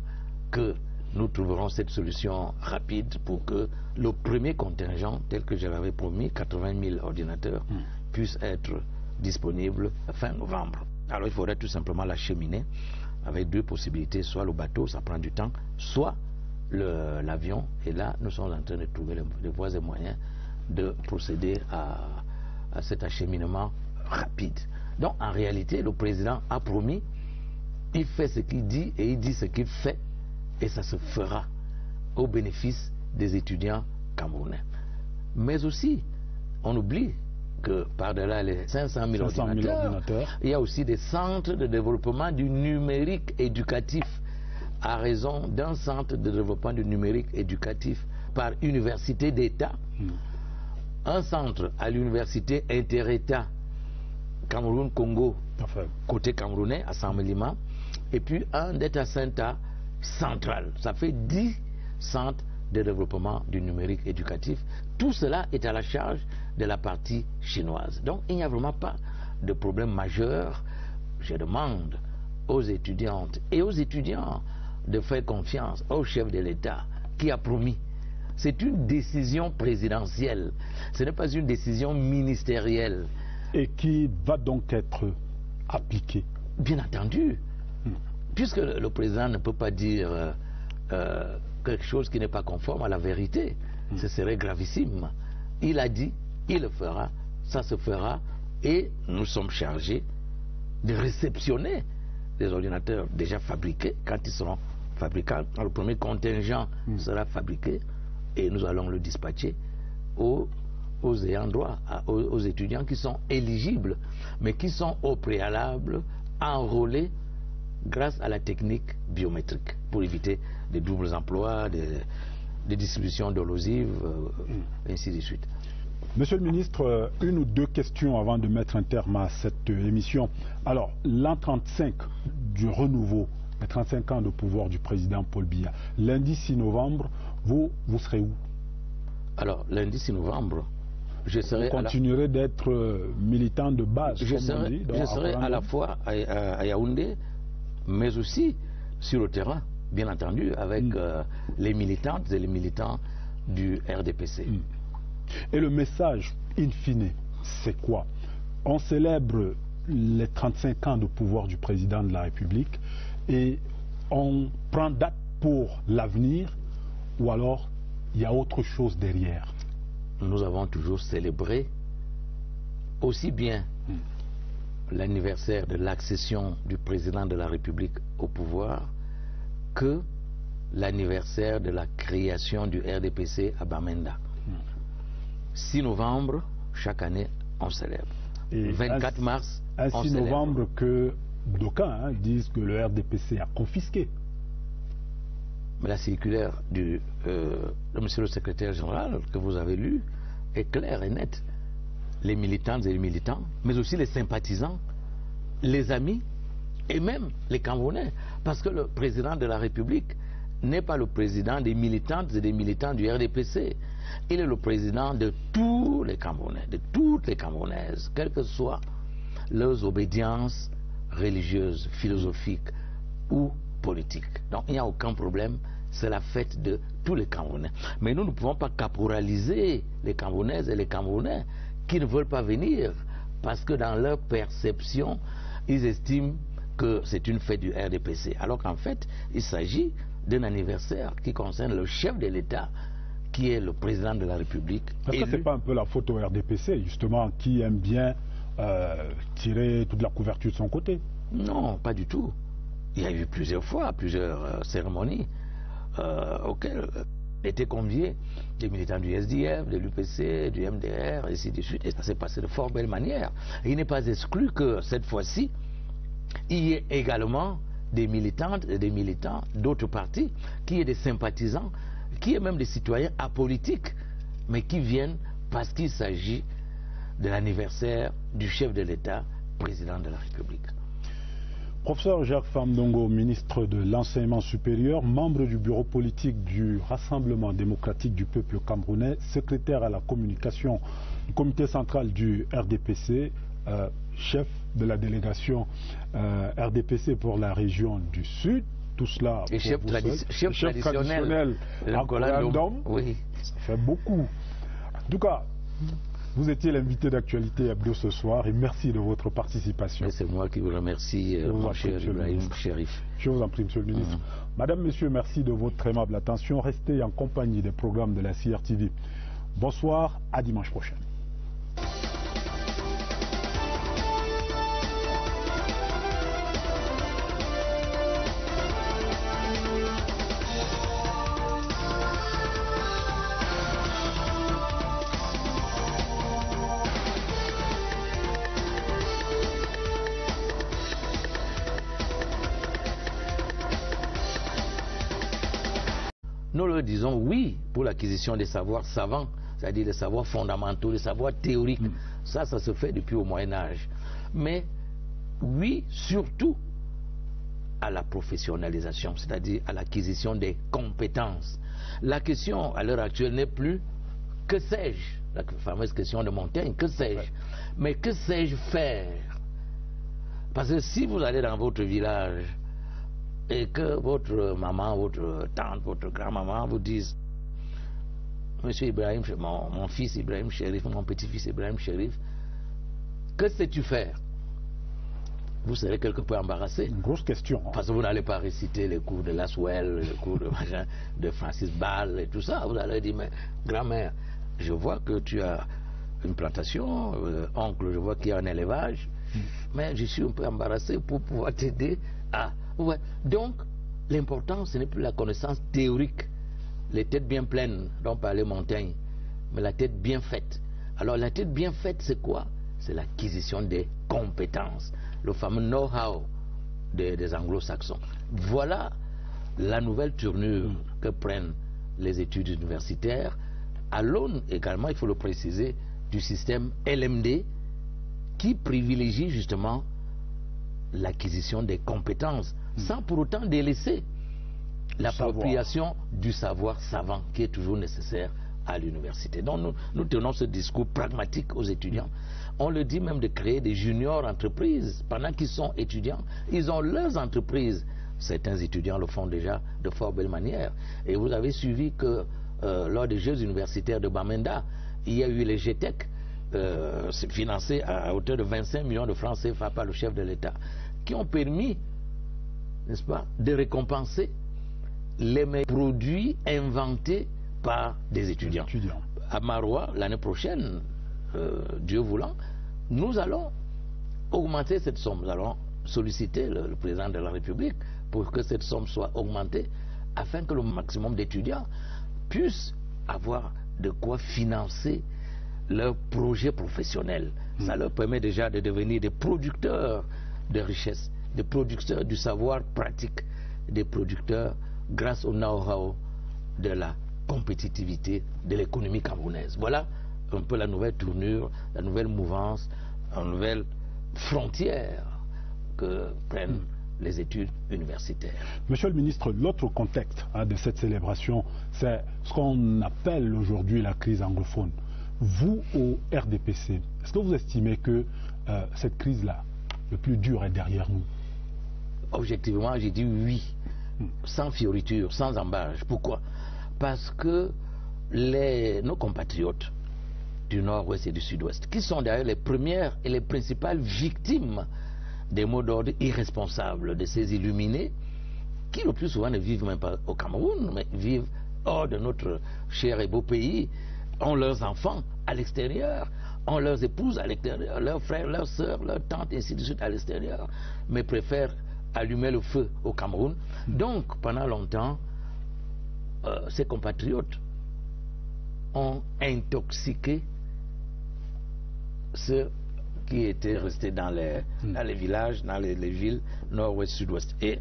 que nous trouverons cette solution rapide pour que le premier contingent, tel que je l'avais promis, 80 000 ordinateurs, puisse être disponible fin novembre. Alors il faudrait tout simplement l'acheminer avec deux possibilités, soit le bateau, ça prend du temps, soit l'avion. Et là, nous sommes en train de trouver les voies et moyens de procéder à cet acheminement rapide. Donc en réalité, le président a promis, il fait ce qu'il dit et il dit ce qu'il fait, et ça se fera au bénéfice des étudiants camerounais. Mais aussi, on oublie que par-delà les 500 000 ordinateurs, il y a aussi des centres de développement du numérique éducatif, à raison d'un centre de développement du numérique éducatif par université d'État, un centre à l'université inter-État Cameroun-Congo, côté camerounais, à Saint-Melima, et puis un d'État Center central. Ça fait 10 centres de développement du numérique éducatif. Tout cela est à la charge de la partie chinoise. Donc il n'y a vraiment pas de problème majeur. Je demande aux étudiantes et aux étudiants de faire confiance au chef de l'État qui a promis. C'est une décision présidentielle, ce n'est pas une décision ministérielle. Et qui va donc être appliquée? Bien entendu, puisque le président ne peut pas dire quelque chose qui n'est pas conforme à la vérité, ce serait gravissime. Il a dit, il le fera, ça se fera, et nous sommes chargés de réceptionner des ordinateurs déjà fabriqués quand ils seront fabriqués. Le premier contingent sera fabriqué et nous allons le dispatcher aux ayants droit, aux étudiants qui sont éligibles, mais qui sont au préalable enrôlés grâce à la technique biométrique pour éviter des doubles emplois, des distributions dolosives, ainsi de suite. Monsieur le ministre, une ou deux questions avant de mettre un terme à cette émission. Alors, l'an 35 du renouveau, les 35 ans de pouvoir du président Paul Biya, lundi 6 novembre, vous serez où? Alors, lundi 6 novembre, je serai... Vous continuerez d'être militant de base, je serai à la fois à Yaoundé, mais aussi sur le terrain, bien entendu, avec les militantes et les militants du RDPC. Et le message, in fine, c'est quoi? On célèbre les 35 ans de pouvoir du président de la République et on prend date pour l'avenir, ou alors il y a autre chose derrière? Nous avons toujours célébré aussi bien l'anniversaire de l'accession du président de la République au pouvoir que l'anniversaire de la création du RDPC à Bamenda. 6 novembre, chaque année, on célèbre. Et 24 mars, on célèbre. 6 novembre que d'aucuns disent que le RDPC a confisqué. Mais la circulaire de monsieur le secrétaire général que vous avez lu est claire et nette. Les militantes et les militants, mais aussi les sympathisants, les amis et même les Camerounais. Parce que le président de la République n'est pas le président des militantes et des militants du RDPC. Il est le président de tous les Camerounais, de toutes les Camerounaises, quelles que soient leurs obédiences religieuses, philosophiques ou politiques. Donc il n'y a aucun problème, c'est la fête de tous les Camerounais. Mais nous ne pouvons pas caporaliser les Camerounaises et les Camerounais qui ne veulent pas venir parce que dans leur perception, ils estiment que c'est une fête du RDPC. Alors qu'en fait, il s'agit d'un anniversaire qui concerne le chef de l'État, qui est le président de la République. Est-ce que ce n'est pas un peu la faute au RDPC, justement, qui aime bien tirer toute la couverture de son côté? Non, pas du tout. Il y a eu plusieurs fois, plusieurs cérémonies auxquelles étaient conviés des militants du SDF, de l'UPC, du MDR, et ainsi de suite. Et ça s'est passé de fort belle manière. Et il n'est pas exclu que cette fois-ci, il y ait également des militantes et des militants d'autres partis, qui est des sympathisants, qui est même des citoyens apolitiques, mais qui viennent parce qu'il s'agit de l'anniversaire du chef de l'État, président de la République. Professeur Jacques Famdongo, ministre de l'Enseignement supérieur, membre du bureau politique du Rassemblement démocratique du peuple camerounais, secrétaire à la communication du comité central du RDPC, chef de la délégation RDPC pour la région du Sud. Tout cela et chef traditionnel en Colandom, oui. Ça fait beaucoup. En tout cas, vous étiez l'invité d'Actualité Hebdo ce soir et merci de votre participation. C'est moi qui vous remercie, mon cher Ibrahim Cherif. Je vous en prie, monsieur le ministre. Madame, messieurs, merci de votre aimable attention. Restez en compagnie des programmes de la CRTV. Bonsoir, à dimanche prochain. Nous leur disons oui pour l'acquisition des savoirs savants, c'est-à-dire des savoirs fondamentaux, des savoirs théoriques. Ça se fait depuis au Moyen-Âge. Mais oui, surtout à la professionnalisation, c'est-à-dire à l'acquisition des compétences. La question à l'heure actuelle n'est plus que sais-je, la fameuse question de Montaigne, que sais-je, mais que sais-je faire? Parce que si vous allez dans votre village et que votre maman, votre tante, votre grand-maman vous disent Monsieur Ibrahim, mon fils Ibrahim Cherif, mon petit-fils Ibrahim Cherif, que sais-tu faire? Vous serez quelque peu embarrassé. Une grosse question. Parce que vous n'allez pas réciter les cours de Laswell, les cours de Francis Ball et tout ça. Vous allez dire, mais grand-mère, je vois que tu as une plantation, oncle, je vois qu'il y a un élevage, mais je suis un peu embarrassé pour pouvoir t'aider à... Ouais. Donc, l'important, ce n'est plus la connaissance théorique, les têtes bien pleines dont parlait Montaigne, mais la tête bien faite. Alors, la tête bien faite, c'est quoi? C'est l'acquisition des compétences, le fameux know-how des anglo-saxons. Voilà la nouvelle tournure que prennent les études universitaires, à l'aune également, il faut le préciser, du système LMD, qui privilégie justement l'acquisition des compétences, sans pour autant délaisser l'appropriation du savoir savant qui est toujours nécessaire à l'université. Donc nous tenons ce discours pragmatique aux étudiants. On le dit même de créer des juniors entreprises. Pendant qu'ils sont étudiants, ils ont leurs entreprises. Certains étudiants le font déjà de fort belle manière. Et vous avez suivi que lors des Jeux universitaires de Bamenda, il y a eu les GTEC, financés à hauteur de 25 millions de francs CFA par le chef de l'État, qui ont permis, n'est-ce pas, de récompenser les produits inventés par des étudiants. À Maroua, l'année prochaine, Dieu voulant, nous allons augmenter cette somme. Nous allons solliciter le président de la République pour que cette somme soit augmentée afin que le maximum d'étudiants puissent avoir de quoi financer leurs projets professionnels. Ça leur permet déjà de devenir des producteurs de richesse, des producteurs du savoir pratique, des producteurs grâce au know-how de la compétitivité de l'économie camerounaise. Voilà un peu la nouvelle tournure, la nouvelle mouvance, la nouvelle frontière que prennent les études universitaires. Monsieur le ministre, l'autre contexte de cette célébration, c'est ce qu'on appelle aujourd'hui la crise anglophone. Vous, au RDPC, est-ce que vous estimez que cette crise-là, le plus dur est derrière nous? Objectivement, j'ai dit oui, sans fioriture, sans embâche. Pourquoi? Parce que nos compatriotes du nord-ouest et du sud-ouest, qui sont d'ailleurs les premières et les principales victimes des mots d'ordre irresponsables de ces illuminés, qui le plus souvent ne vivent même pas au Cameroun, mais vivent hors de notre cher et beau pays, ont leurs enfants à l'extérieur, ont leurs épouses à l'extérieur, leurs frères, leurs sœurs, leurs tantes, et ainsi de suite à l'extérieur, mais préfèrent allumer le feu au Cameroun. Donc, pendant longtemps, ces compatriotes ont intoxiqué ceux qui étaient restés dans les villages, dans les villes nord-ouest, sud-ouest. Et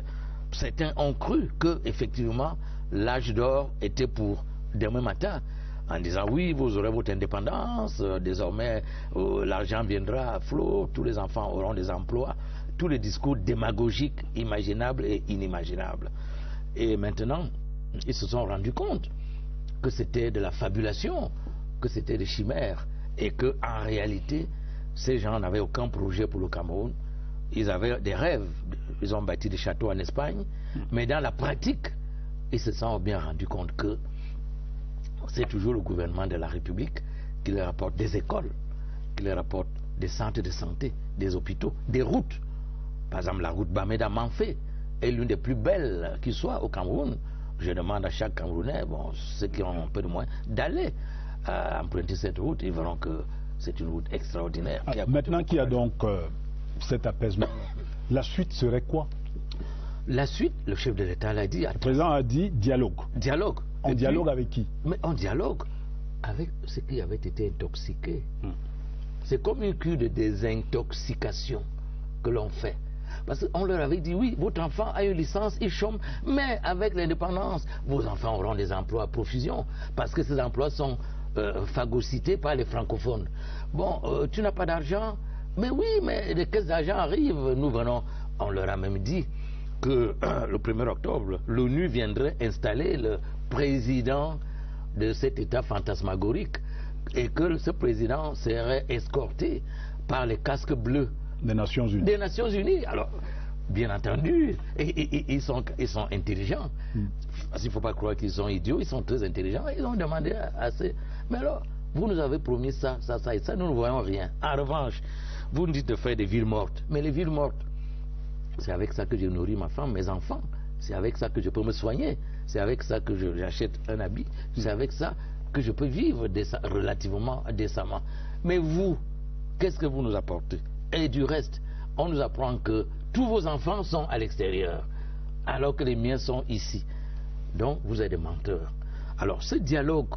certains ont cru que, effectivement, l'âge d'or était pour demain matin, en disant oui, vous aurez votre indépendance, désormais l'argent viendra à flot, tous les enfants auront des emplois, tous les discours démagogiques, imaginables et inimaginables. Et maintenant, ils se sont rendus compte que c'était de la fabulation, que c'était des chimères, et que en réalité, ces gens n'avaient aucun projet pour le Cameroun. Ils avaient des rêves. Ils ont bâti des châteaux en Espagne. Mais dans la pratique, ils se sont bien rendus compte que c'est toujours le gouvernement de la République qui leur apporte des écoles, qui leur apporte des centres de santé, des hôpitaux, des routes. Par exemple, la route Bamenda-Manfé est l'une des plus belles qui soit au Cameroun. Je demande à chaque Camerounais, bon, ceux qui ont un peu de moins, d'aller emprunter cette route. Ils verront que c'est une route extraordinaire. Maintenant qu'il y a donc cet apaisement, la suite serait quoi? La suite, le chef de l'État l'a dit. Le président a dit dialogue. Dialogue. En dialogue avec qui? Mais en dialogue avec ceux qui avaient été intoxiqués. C'est comme une cure de désintoxication que l'on fait. Parce qu'on leur avait dit, oui, votre enfant a une licence, il chôme, mais avec l'indépendance, vos enfants auront des emplois à profusion, parce que ces emplois sont phagocytés par les francophones. Bon, tu n'as pas d'argent, mais oui, mais les caisses d'argent arrivent. Nous venons, on leur a même dit que le 1er octobre, l'ONU viendrait installer le président de cet État fantasmagorique et que ce président serait escorté par les casques bleus des Nations Unies. Des Nations Unies. Alors, bien entendu, ils sont intelligents. Parce qu'il ne faut pas croire qu'ils sont idiots, ils sont très intelligents. Ils ont demandé assez. Mais alors, vous nous avez promis ça, ça, ça et ça, nous ne voyons rien. En revanche, vous nous dites de faire des villes mortes. Mais les villes mortes, c'est avec ça que je nourris ma femme, mes enfants. C'est avec ça que je peux me soigner. C'est avec ça que j'achète un habit. C'est avec ça que je peux vivre relativement décemment. Mais vous, qu'est-ce que vous nous apportez? Et du reste, on nous apprend que tous vos enfants sont à l'extérieur, alors que les miens sont ici. Donc, vous êtes des menteurs. Alors, ce dialogue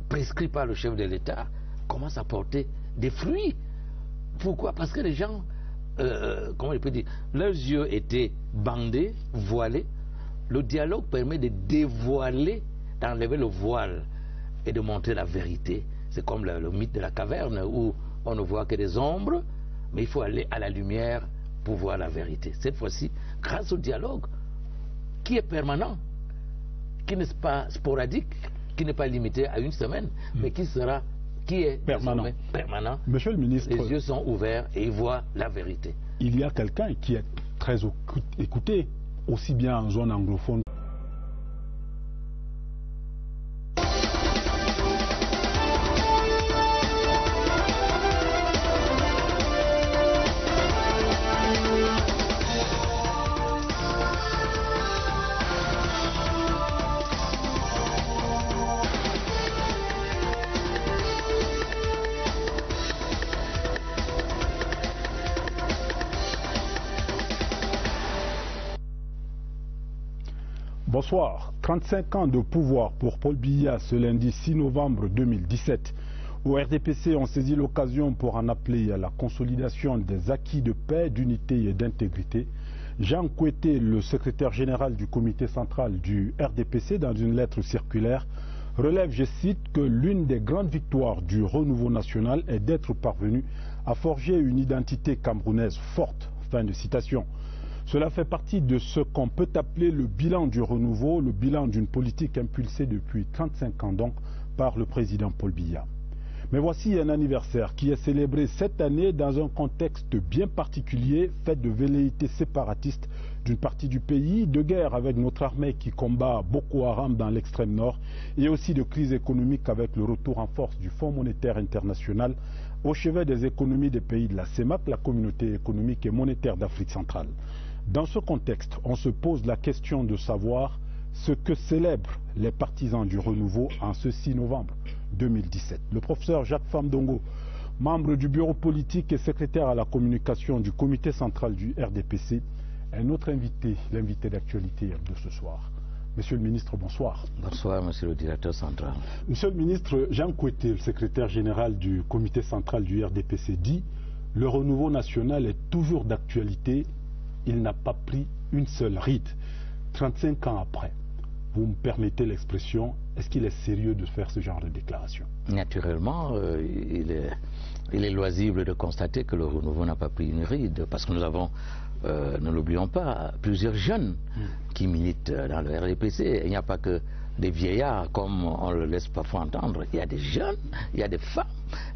prescrit par le chef de l'État commence à porter des fruits. Pourquoi? Parce que les gens, comment je peux dire, leurs yeux étaient bandés, voilés. Le dialogue permet de dévoiler, d'enlever le voile et de montrer la vérité. C'est comme le mythe de la caverne où on ne voit que des ombres, mais il faut aller à la lumière pour voir la vérité. Cette fois-ci, grâce au dialogue, qui est permanent, qui n'est pas sporadique, qui n'est pas limité à une semaine, mais qui est permanent. Monsieur le ministre, les yeux sont ouverts et ils voient la vérité. Il y a quelqu'un qui est très écouté, aussi bien en zone anglophone. Bonsoir. 35 ans de pouvoir pour Paul Biya ce lundi 6 novembre 2017. Au RDPC, on saisit l'occasion pour en appeler à la consolidation des acquis de paix, d'unité et d'intégrité. Jean Kouété, le secrétaire général du comité central du RDPC, dans une lettre circulaire, relève, je cite, que l'une des grandes victoires du renouveau national est d'être parvenu à forger une identité camerounaise forte. Fin de citation. Cela fait partie de ce qu'on peut appeler le bilan du renouveau, le bilan d'une politique impulsée depuis 35 ans donc par le président Paul Biya. Mais voici un anniversaire qui est célébré cette année dans un contexte bien particulier, fait de velléités séparatistes d'une partie du pays, de guerre avec notre armée qui combat Boko Haram dans l'extrême nord et aussi de crise économique avec le retour en force du Fonds monétaire international au chevet des économies des pays de la CEMAC, la communauté économique et monétaire d'Afrique centrale. Dans ce contexte, on se pose la question de savoir ce que célèbrent les partisans du renouveau en ce 6 novembre 2017. Le professeur Jacques Famdongo, membre du bureau politique et secrétaire à la communication du comité central du RDPC, est notre invité, l'invité d'actualité de ce soir. Monsieur le ministre, bonsoir. Bonsoir, monsieur le directeur central. Monsieur le ministre, Jean Kouété, le secrétaire général du comité central du RDPC, dit « Le renouveau national est toujours d'actualité. Il n'a pas pris une seule ride. » 35 ans après, vous me permettez l'expression, est-ce qu'il est sérieux de faire ce genre de déclaration? Naturellement, il est loisible de constater que le renouveau n'a pas pris une ride, parce que nous avons, ne l'oublions pas, plusieurs jeunes qui militent dans le RDPC. Il n'y a pas que des vieillards, comme on le laisse parfois entendre. Il y a des jeunes, il y a des femmes,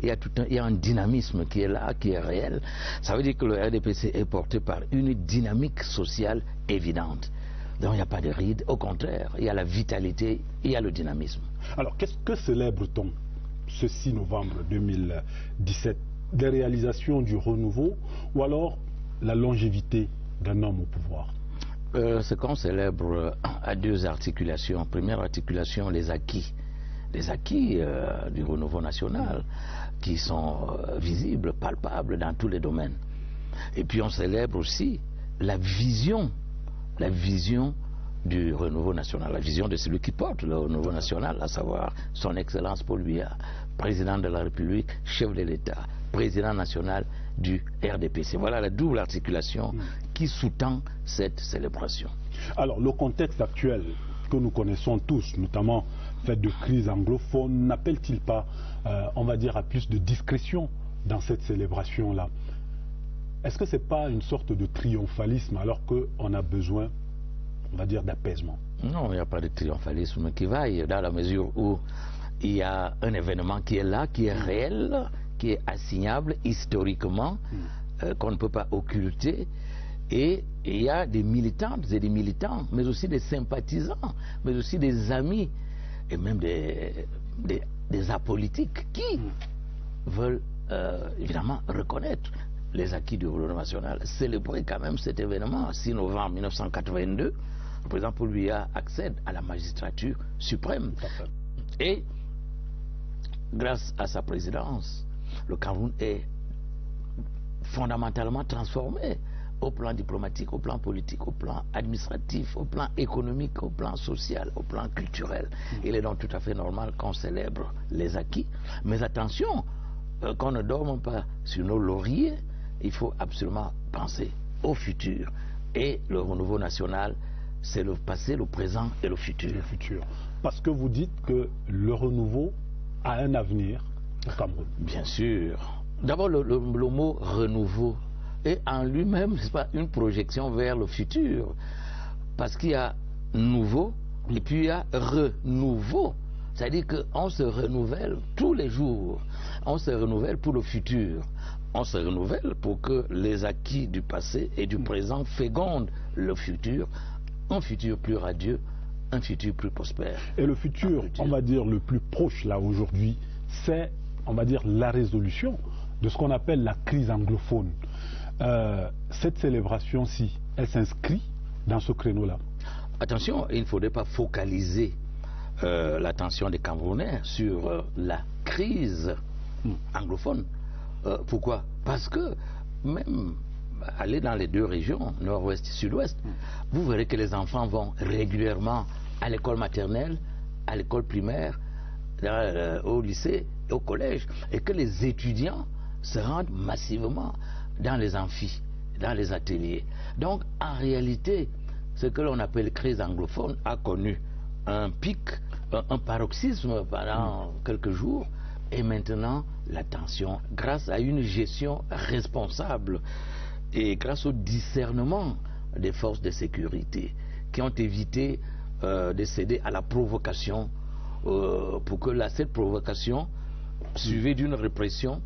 il y a un dynamisme qui est là, qui est réel. Ça veut dire que le RDPC est porté par une dynamique sociale évidente. Donc il n'y a pas de rides, au contraire, il y a la vitalité, il y a le dynamisme. Alors qu'est-ce que célèbre-t-on ce 6 novembre 2017? Des réalisations du renouveau ou alors la longévité d'un homme au pouvoir? Ce qu'on célèbre à deux articulations. Première articulation, les acquis. Les acquis du renouveau national qui sont visibles, palpables dans tous les domaines. Et puis on célèbre aussi la vision du renouveau national, la vision de celui qui porte le renouveau national, à savoir son Excellence Paul Biya, président de la République, chef de l'État, président national du RDPC. Voilà la double articulation qui sous-tend cette célébration. Alors le contexte actuel que nous connaissons tous, notamment fait de crise anglophone, n'appelle-t-il pas, on va dire, à plus de discrétion dans cette célébration-là? Est-ce que ce n'est pas une sorte de triomphalisme alors qu'on a besoin, on va dire, d'apaisement? Non, il n'y a pas de triomphalisme qui vaille, dans la mesure où il y a un événement qui est là, qui est réel, qui est assignable historiquement, qu'on ne peut pas occulter. Et il y a des militantes et des militants, mais aussi des sympathisants, mais aussi des amis, et même des apolitiques qui veulent évidemment reconnaître les acquis du renouveau national, célébrer quand même cet événement. 6 novembre 1982, le président Paul Biya accède à la magistrature suprême. Et grâce à sa présidence, le Cameroun est fondamentalement transformé au plan diplomatique, au plan politique, au plan administratif, au plan économique, au plan social, au plan culturel. Il est donc tout à fait normal qu'on célèbre les acquis. Mais attention, qu'on ne dorme pas sur nos lauriers, il faut absolument penser au futur. Et le renouveau national, c'est le passé, le présent et le futur. Le futur. Parce que vous dites que le renouveau a un avenir au Cameroun. Bien sûr. D'abord, le mot renouveau est en lui-même, c'est pas une projection vers le futur. Parce qu'il y a nouveau et puis il y a renouveau. C'est-à-dire qu'on se renouvelle tous les jours. On se renouvelle pour le futur. On se renouvelle pour que les acquis du passé et du présent fécondent le futur. Un futur plus radieux, un futur plus prospère. Et le futur, on va dire, le plus proche là aujourd'hui, c'est, on va dire, la résolution de ce qu'on appelle la crise anglophone. Cette célébration-ci, elle s'inscrit dans ce créneau-là? Attention, il ne faudrait pas focaliser l'attention des Camerounais sur la crise anglophone. Pourquoi? Parce que même aller dans les deux régions, nord-ouest et sud-ouest, vous verrez que les enfants vont régulièrement à l'école maternelle, à l'école primaire, au lycée et au collège, et que les étudiants se rendent massivement dans les amphis, dans les ateliers. Donc en réalité, ce que l'on appelle crise anglophone a connu un pic, un paroxysme pendant quelques jours, et maintenant la tension, grâce à une gestion responsable et grâce au discernement des forces de sécurité qui ont évité de céder à la provocation pour que cette provocation, suivie d'une répression,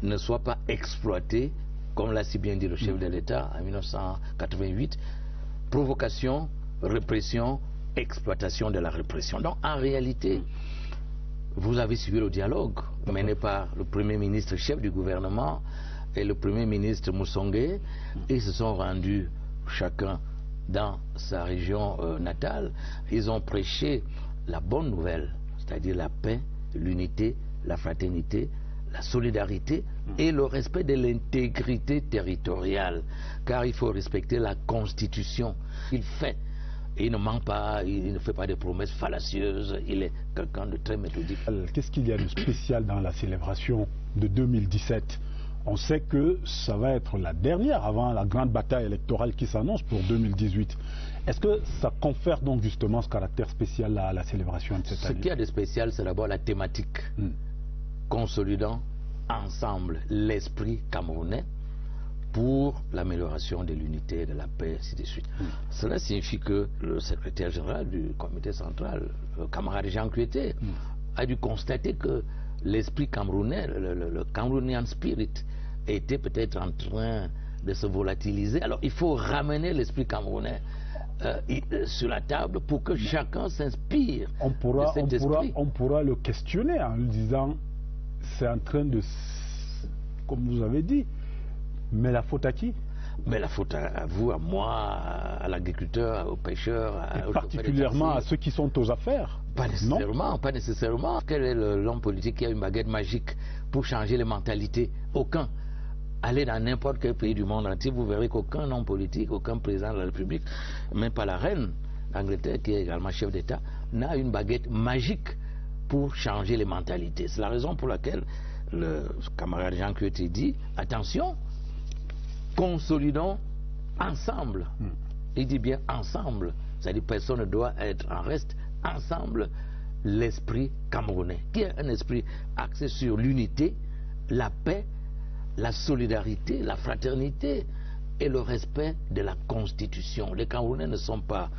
ne soit pas exploitée, comme l'a si bien dit le chef de l'État en 1988, provocation, répression, exploitation de la répression. Donc en réalité, vous avez suivi le dialogue mené par le Premier ministre chef du gouvernement et le Premier ministre Moussongé. Ils se sont rendus chacun dans sa région natale. Ils ont prêché la bonne nouvelle, c'est-à-dire la paix, l'unité, la fraternité, la solidarité et le respect de l'intégrité territoriale. Car il faut respecter la Constitution. Il fait. Il ne ment pas, il ne fait pas de promesses fallacieuses, il est quelqu'un de très méthodique. Qu'est-ce qu'il y a de spécial dans la célébration de 2017? On sait que ça va être la dernière avant la grande bataille électorale qui s'annonce pour 2018. Est-ce que ça confère donc justement ce caractère spécial à la célébration de cette année? Ce qu'il y a de spécial, c'est d'abord la thématique. Consolidant ensemble l'esprit camerounais, pour l'amélioration de l'unité, de la paix, ainsi de suite. Cela signifie que le secrétaire général du comité central, le camarade Jean Kuete, a dû constater que l'esprit camerounais, le Cameroonian spirit, était peut-être en train de se volatiliser. Alors il faut ramener l'esprit camerounais sur la table pour que chacun s'inspire de cet esprit. On pourra le questionner en lui disant, c'est en train de, comme vous avez dit, mais la faute à qui? Mais la faute à vous, à moi, à l'agriculteur, aux pêcheurs, particulièrement à ceux qui sont aux affaires. Pas nécessairement, pas nécessairement. Quel est l'homme politique qui a une baguette magique pour changer les mentalités? Aucun. Allez dans n'importe quel pays du monde entier, vous verrez qu'aucun homme politique, aucun président de la République, même pas la reine d'Angleterre, qui est également chef d'État, n'a une baguette magique pour changer les mentalités. C'est la raison pour laquelle le camarade Jean Kuete dit, attention, consolidons ensemble. Il dit bien ensemble. C'est-à-dire personne ne doit être en reste. Ensemble, l'esprit camerounais, qui est un esprit axé sur l'unité, la paix, la solidarité, la fraternité et le respect de la Constitution. Les Camerounais ne sont pas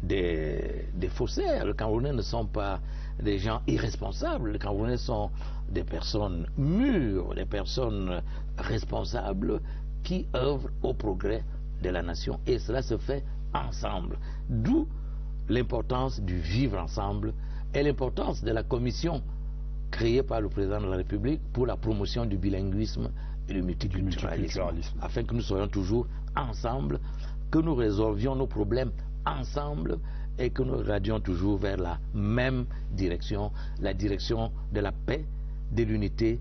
des faussaires, les Camerounais ne sont pas des gens irresponsables, les Camerounais sont des personnes mûres, des personnes responsables qui œuvrent au progrès de la nation. Et cela se fait ensemble. D'où l'importance du vivre ensemble et l'importance de la commission créée par le président de la République pour la promotion du bilinguisme et du multiculturalisme, afin que nous soyons toujours ensemble, que nous résolvions nos problèmes ensemble et que nous radions toujours vers la même direction, la direction de la paix, de l'unité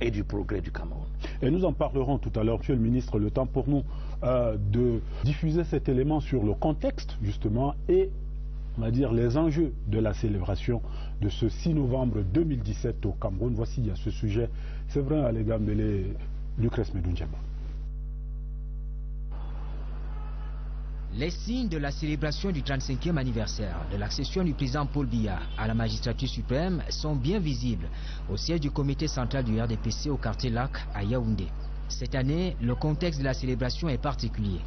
et du progrès du Cameroun. Et nous en parlerons tout à l'heure, Monsieur le ministre, le temps pour nous de diffuser cet élément sur le contexte justement et on va dire les enjeux de la célébration de ce 6 novembre 2017 au Cameroun. Voici à ce sujet, c'est vrai, Alégambélé, Lucrèce Medoundiaba. Les signes de la célébration du 35e anniversaire de l'accession du président Paul Biya à la magistrature suprême sont bien visibles au siège du comité central du RDPC au quartier Lac à Yaoundé. Cette année, le contexte de la célébration est particulier.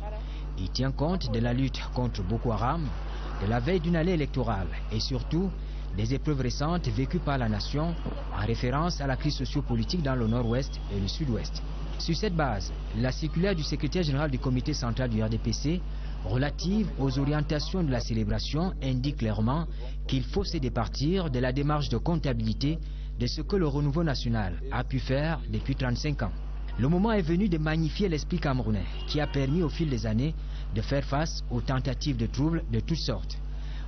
Il tient compte de la lutte contre Boko Haram, de la veille d'une année électorale et surtout des épreuves récentes vécues par la nation en référence à la crise sociopolitique dans le nord-ouest et le sud-ouest. Sur cette base, la circulaire du secrétaire général du comité central du RDPC relative aux orientations de la célébration indique clairement qu'il faut se départir de la démarche de comptabilité de ce que le renouveau national a pu faire depuis 35 ans. Le moment est venu de magnifier l'esprit camerounais qui a permis au fil des années de faire face aux tentatives de troubles de toutes sortes.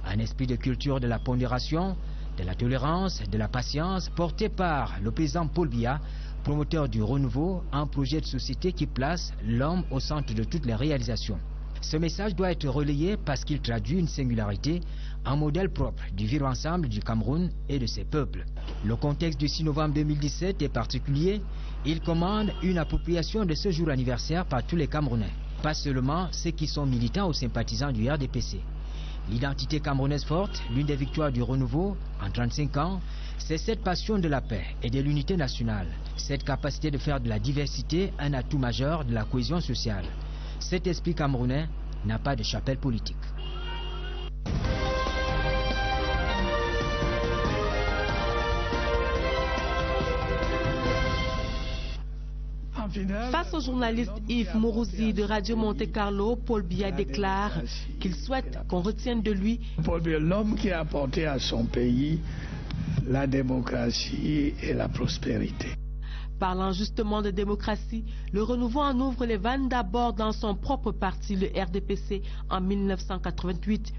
Un esprit de culture de la pondération, de la tolérance, de la patience porté par le président Paul Biya, promoteur du renouveau, un projet de société qui place l'homme au centre de toutes les réalisations. Ce message doit être relayé parce qu'il traduit une singularité, un modèle propre du vivre ensemble du Cameroun et de ses peuples. Le contexte du 6 novembre 2017 est particulier. Il commande une appropriation de ce jour anniversaire par tous les Camerounais, pas seulement ceux qui sont militants ou sympathisants du RDPC. L'identité camerounaise forte, l'une des victoires du renouveau en 35 ans, c'est cette passion de la paix et de l'unité nationale, cette capacité de faire de la diversité un atout majeur de la cohésion sociale. Cet esprit camerounais n'a pas de chapelle politique. Face au journaliste Yves Mourouzi de Radio Monte Carlo, Paul Biya déclare qu'il souhaite qu'on retienne de lui Paul Biya, l'homme qui a apporté à son pays la démocratie et la prospérité. Parlant justement de démocratie, le renouveau en ouvre les vannes d'abord dans son propre parti, le RDPC, en 1988.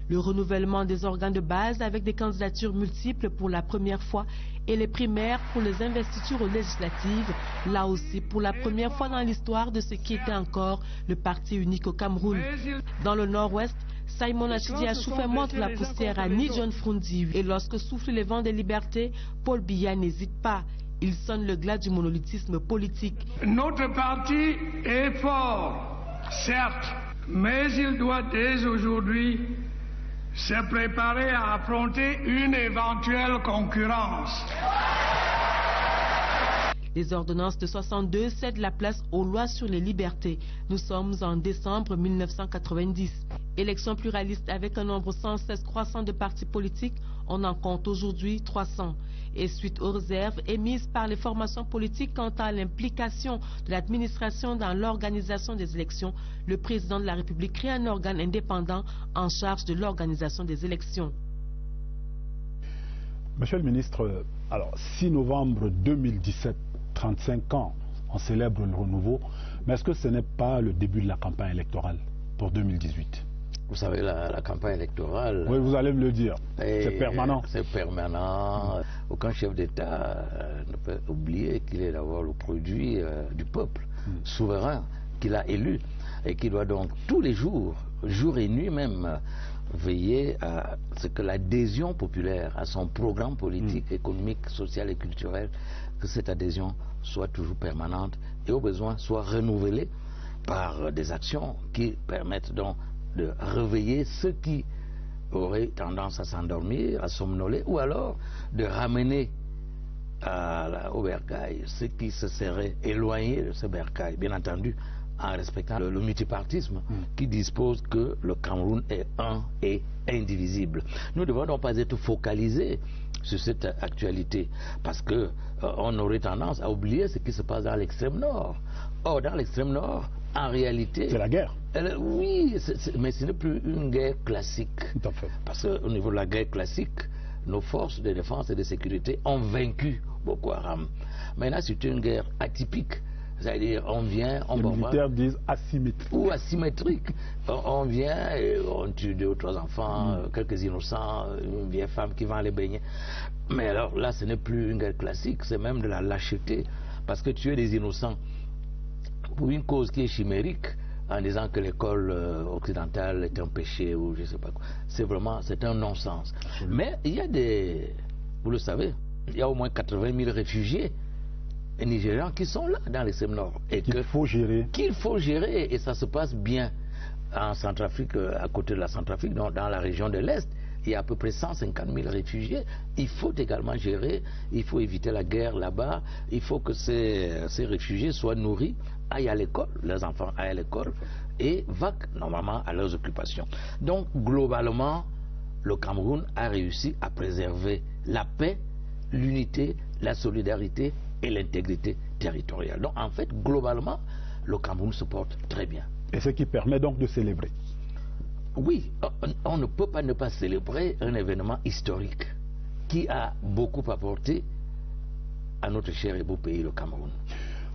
Le renouvellement des organes de base avec des candidatures multiples pour la première fois et les primaires pour les investitures législatives, là aussi pour la première fois dans l'histoire de ce qui était encore le parti unique au Cameroun. Dans le nord-ouest, Simon Achidiachou fait montre la poussière à Ni John Frundi et lorsque soufflent les vents des libertés, Paul Biya n'hésite pas. Il sonne le glas du monolithisme politique. Notre parti est fort, certes, mais il doit dès aujourd'hui se préparer à affronter une éventuelle concurrence. Les ordonnances de 62 cèdent la place aux lois sur les libertés. Nous sommes en décembre 1990. Élections pluralistes avec un nombre sans cesse croissant de partis politiques, on en compte aujourd'hui 300. Et suite aux réserves émises par les formations politiques quant à l'implication de l'administration dans l'organisation des élections, le président de la République crée un organe indépendant en charge de l'organisation des élections. Monsieur le ministre, alors 6 novembre 2017, 35 ans, on célèbre le renouveau, mais est-ce que ce n'est pas le début de la campagne électorale pour 2018? Vous savez, la campagne électorale... Oui, vous allez me le dire. C'est permanent. C'est permanent. Aucun chef d'État ne peut oublier qu'il est d'abord le produit du peuple souverain qu'il a élu et qui doit donc tous les jours, jour et nuit même, veiller à ce que l'adhésion populaire à son programme politique, économique, social et culturel, que cette adhésion soit toujours permanente et au besoin soit renouvelée par des actions qui permettent donc de réveiller ceux qui auraient tendance à s'endormir, à somnoler, ou alors de ramener au bercail ceux qui se seraient éloignés de ce bercail, bien entendu en respectant le multipartisme qui dispose que le Cameroun est un et indivisible. Nous ne devons donc pas être focalisés sur cette actualité parce que on aurait tendance à oublier ce qui se passe dans l'extrême nord. Or, dans l'extrême nord, en réalité... C'est la guerre. Oui, mais ce n'est plus une guerre classique. Tout à fait. Parce qu'au niveau de la guerre classique, nos forces de défense et de sécurité ont vaincu Boko Haram. Maintenant, c'est une guerre atypique. C'est-à-dire, on vient, on bombarde. Les militaires disent asymétrique. Ou asymétrique. On vient et on tue 2 ou 3 enfants, quelques innocents, une vieille femme qui va les baigner. Mais alors là, ce n'est plus une guerre classique, c'est même de la lâcheté. Parce que tuer des innocents pour une cause qui est chimérique, en disant que l'école occidentale est un péché ou je ne sais pas quoi, c'est un non-sens. Mais il y a vous le savez, il y a au moins 80 000 réfugiés nigérians qui sont là dans l'extrême nord et qu'il faut gérer. Qu'il faut gérer et ça se passe bien en Centrafrique, à côté de la Centrafrique, dans la région de l'Est. Il y a à peu près 150 000 réfugiés. Il faut également gérer, il faut éviter la guerre là-bas, il faut que ces réfugiés soient nourris, aillent à l'école, leurs enfants aillent à l'école et vaquent normalement à leurs occupations. Donc globalement, le Cameroun a réussi à préserver la paix, l'unité, la solidarité et l'intégrité territoriale. Donc en fait, globalement, le Cameroun se porte très bien. Et ce qui permet donc de célébrer. Oui, on ne peut pas ne pas célébrer un événement historique qui a beaucoup apporté à notre cher et beau pays, le Cameroun.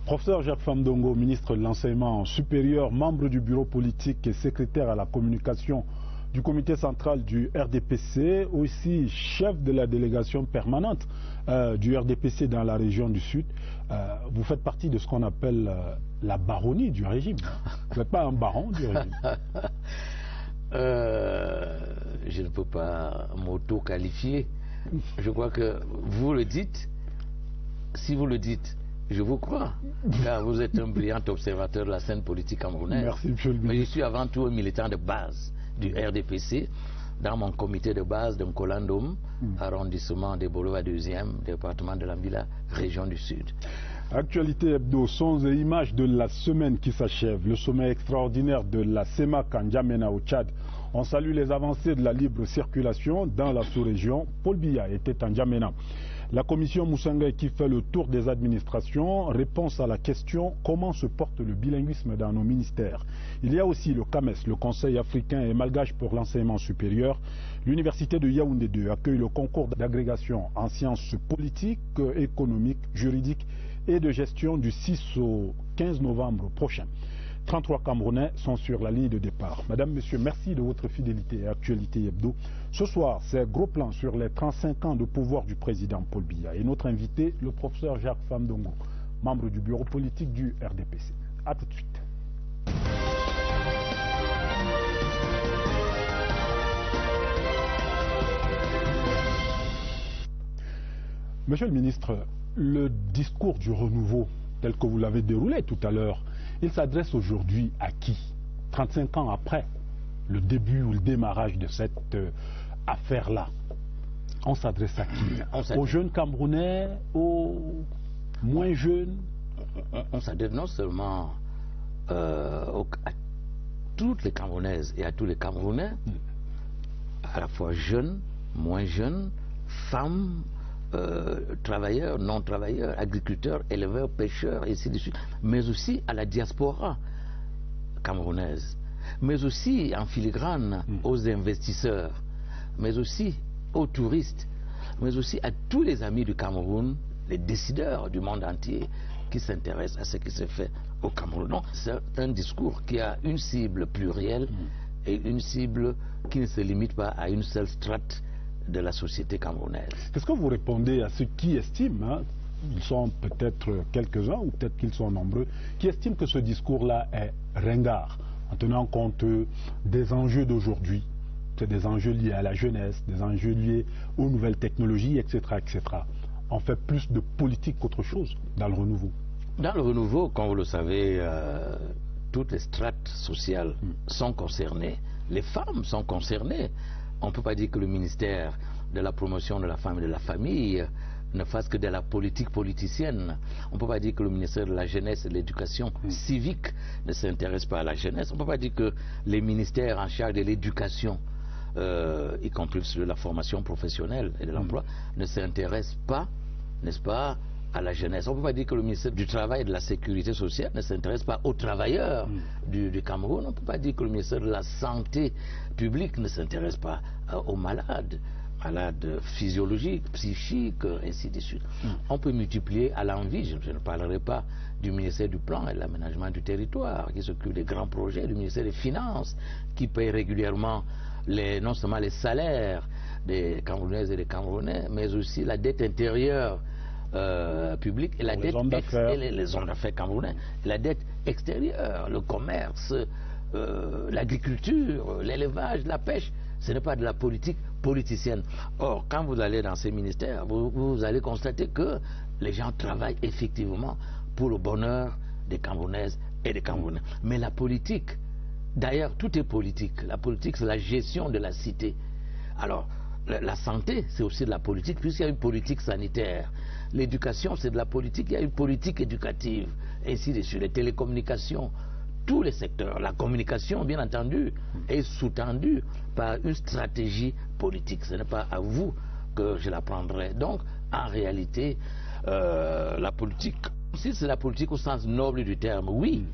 Professeur Jacques Famdongo, ministre de l'Enseignement supérieur, membre du bureau politique et secrétaire à la communication du comité central du RDPC, aussi chef de la délégation permanente du RDPC dans la région du Sud. Vous faites partie de ce qu'on appelle la baronnie du régime. Vous n'êtes pas un baron du régime. Je ne peux pas m'auto-qualifier. Je crois que vous le dites. Si vous le dites, je vous crois. Car vous êtes un brillant observateur de la scène politique camerounaise. Merci, monsieur le ministre. Mais je suis avant tout un militant de base du RDPC, dans mon comité de base de Nkolandom, arrondissement de Boloa 2e, département de l'Ambila, région du Sud. Actualité hebdo, sons et images de la semaine qui s'achève. Le sommet extraordinaire de la CEMAC en N'Djamena au Tchad. On salue les avancées de la libre circulation dans la sous-région. Paul Biya était en N'Djamena. La commission Moussangay qui fait le tour des administrations, réponse à la question comment se porte le bilinguisme dans nos ministères. Il y a aussi le CAMES, le Conseil africain et malgache pour l'enseignement supérieur. L'université de Yaoundé 2 accueille le concours d'agrégation en sciences politiques, économiques, juridiques et de gestion du 6 au 15 novembre prochain. 33 Camerounais sont sur la ligne de départ. Madame, Monsieur, merci de votre fidélité et actualité hebdo. Ce soir, c'est gros plan sur les 35 ans de pouvoir du président Paul Biya. Et notre invité, le professeur Jacques Famdongo, membre du bureau politique du RDPC. A tout de suite. Monsieur le ministre, le discours du renouveau, tel que vous l'avez déroulé tout à l'heure, il s'adresse aujourd'hui à qui? 35 ans après le début ou le démarrage de cette affaire-là. On s'adresse à qui? Aux jeunes Camerounais, aux moins jeunes. On s'adresse non seulement à toutes les Camerounaises et à tous les Camerounais, à la fois jeunes, moins jeunes, femmes, travailleurs, non-travailleurs, agriculteurs, éleveurs, pêcheurs, et ainsi de suite, mais aussi à la diaspora camerounaise, mais aussi en filigrane aux investisseurs, mais aussi aux touristes, mais aussi à tous les amis du Cameroun, les décideurs du monde entier qui s'intéressent à ce qui se fait au Cameroun. Donc, c'est un discours qui a une cible plurielle et une cible qui ne se limite pas à une seule strate de la société camerounaise. Qu'est-ce que vous répondez à ceux qui estiment, ils sont peut-être quelques-uns ou peut-être qu'ils sont nombreux, qui estiment que ce discours-là est ringard, en tenant compte des enjeux d'aujourd'hui? C'est des enjeux liés à la jeunesse, des enjeux liés aux nouvelles technologies, etc., etc. On fait plus de politique qu'autre chose dans le renouveau. Dans le renouveau, comme vous le savez, toutes les strates sociales sont concernées. Les femmes sont concernées. On ne peut pas dire que le ministère de la promotion de la femme et de la famille ne fasse que de la politique politicienne. On ne peut pas dire que le ministère de la jeunesse et de l'éducation civique ne s'intéresse pas à la jeunesse. On ne peut pas dire que les ministères en charge de l'éducation, y compris de la formation professionnelle et de l'emploi, ne s'intéressent pas, n'est-ce pas, à la jeunesse. On ne peut pas dire que le ministère du Travail et de la Sécurité sociale ne s'intéresse pas aux travailleurs du Cameroun. On ne peut pas dire que le ministère de la Santé publique ne s'intéresse pas aux malades physiologiques, psychiques, ainsi de suite. On peut multiplier à l'envi. Je ne parlerai pas du ministère du Plan et de l'Aménagement du Territoire, qui s'occupe des grands projets, du ministère des Finances, qui paye régulièrement non seulement les salaires des Camerounaises et des Camerounais, mais aussi la dette intérieure publique et la dette les hommes d'affaires camerounais, la dette extérieure, le commerce, l'agriculture, l'élevage, la pêche. Ce n'est pas de la politique politicienne. Or, quand vous allez dans ces ministères, vous allez constater que les gens travaillent effectivement pour le bonheur des Camerounaises et des Camerounais. Mais la politique, d'ailleurs, tout est politique. La politique, c'est la gestion de la cité. Alors, la santé, c'est aussi de la politique, puisqu'il y a une politique sanitaire. L'éducation, c'est de la politique, il y a une politique éducative, ainsi de suite. Les télécommunications, tous les secteurs. La communication, bien entendu, est sous-tendue par une stratégie politique. Ce n'est pas à vous que je la prendrai. Donc, en réalité, la politique, si c'est la politique au sens noble du terme, oui,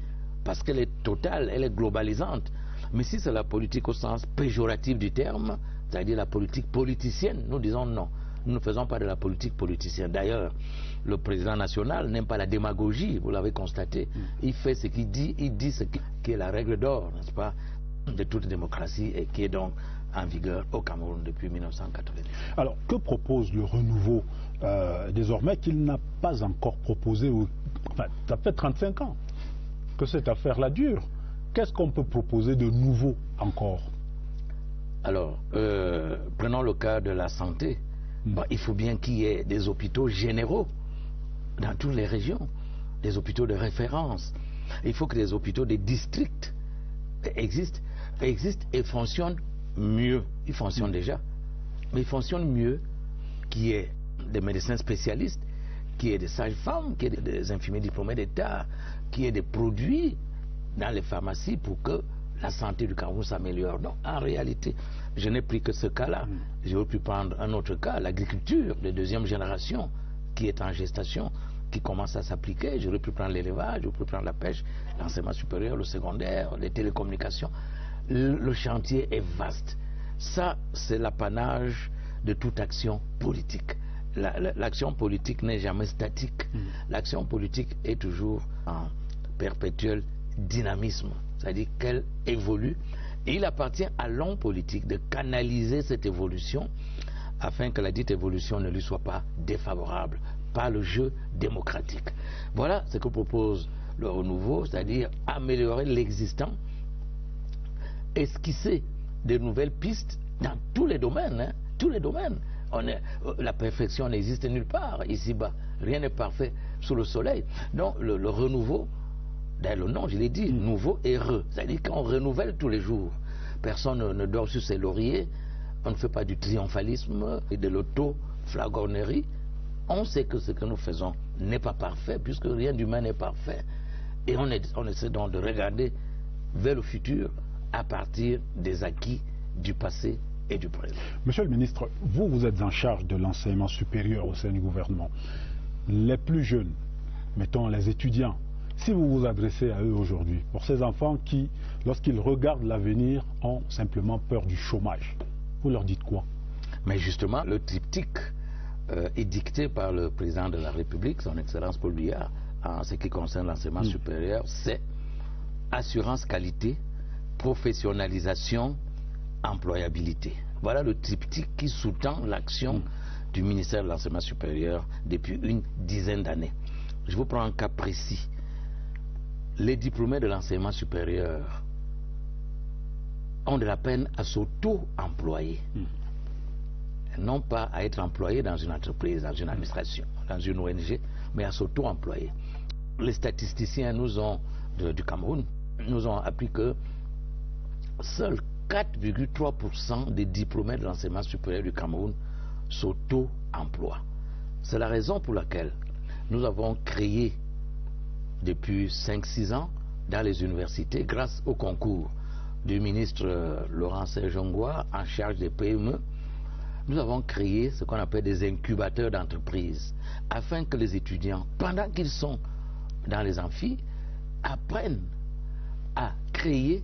parce qu'elle est totale, elle est globalisante. Mais si c'est la politique au sens péjoratif du terme, c'est-à-dire la politique politicienne, nous disons non. Nous ne faisons pas de la politique politicienne. D'ailleurs, le président national n'aime pas la démagogie, vous l'avez constaté. Il fait ce qu'il dit, il dit ce qui est la règle d'or, n'est-ce pas, de toute démocratie et qui est donc en vigueur au Cameroun depuis 1990. Alors, que propose le renouveau désormais qu'il n'a pas encore proposé enfin, ça fait 35 ans que cette affaire-là dure. Qu'est-ce qu'on peut proposer de nouveau encore? Alors, prenons le cas de la santé. Bon, il faut bien qu'il y ait des hôpitaux généraux dans toutes les régions, des hôpitaux de référence. Il faut que les hôpitaux des districts existent et fonctionnent mieux. Ils fonctionnent déjà, mais ils fonctionnent mieux, qu'il y ait des médecins spécialistes, qu'il y ait des sages-femmes, qu'il y ait des infirmiers diplômés d'État, qu'il y ait des produits dans les pharmacies pour que la santé du Cameroun s'améliore. Donc, en réalité, je n'ai pris que ce cas-là. J'aurais pu prendre un autre cas, l'agriculture de deuxième génération, qui est en gestation, qui commence à s'appliquer. J'aurais pu prendre l'élevage, j'aurais pu prendre la pêche, l'enseignement supérieur, le secondaire, les télécommunications. Le chantier est vaste. Ça, c'est l'apanage de toute action politique. L'action politique n'est jamais statique. L'action politique est toujours en perpétuel dynamisme, c'est-à-dire qu'elle évolue, et il appartient à l'homme politique de canaliser cette évolution afin que la dite évolution ne lui soit pas défavorable par le jeu démocratique. Voilà ce que propose le renouveau, c'est-à-dire améliorer l'existant, esquisser de nouvelles pistes dans tous les domaines, tous les domaines. La perfection n'existe nulle part ici-bas, rien n'est parfait sous le soleil. Donc le renouveau, dans le nom, je l'ai dit, nouveau et c'est-à-dire qu'on renouvelle tous les jours. Personne ne dort sur ses lauriers, on ne fait pas du triomphalisme et de l'auto-flagornerie. On sait que ce que nous faisons n'est pas parfait, puisque rien d'humain n'est parfait. Et on essaie donc de regarder vers le futur à partir des acquis du passé et du présent. Monsieur le ministre, vous êtes en charge de l'enseignement supérieur au sein du gouvernement. Les plus jeunes, mettons les étudiants, si vous vous adressez à eux aujourd'hui, pour ces enfants qui, lorsqu'ils regardent l'avenir, ont simplement peur du chômage, vous leur dites quoi? Mais justement, le triptyque est dicté par le président de la République, son Excellence Paul Biya, en ce qui concerne l'enseignement supérieur, c'est assurance qualité, professionnalisation, employabilité. Voilà le triptyque qui sous-tend l'action du ministère de l'enseignement supérieur depuis une dizaine d'années. Je vous prends un cas précis. Les diplômés de l'enseignement supérieur ont de la peine à s'auto-employer. Non pas à être employés dans une entreprise, dans une administration, dans une ONG, mais à s'auto-employer. Les statisticiens du Cameroun nous ont appris que seuls 4,3% des diplômés de l'enseignement supérieur du Cameroun s'auto-emploient. C'est la raison pour laquelle nous avons créé depuis 5-6 ans dans les universités, grâce au concours du ministre Laurent Sergengua en charge des PME, nous avons créé ce qu'on appelle des incubateurs d'entreprises, afin que les étudiants, pendant qu'ils sont dans les amphis, apprennent à créer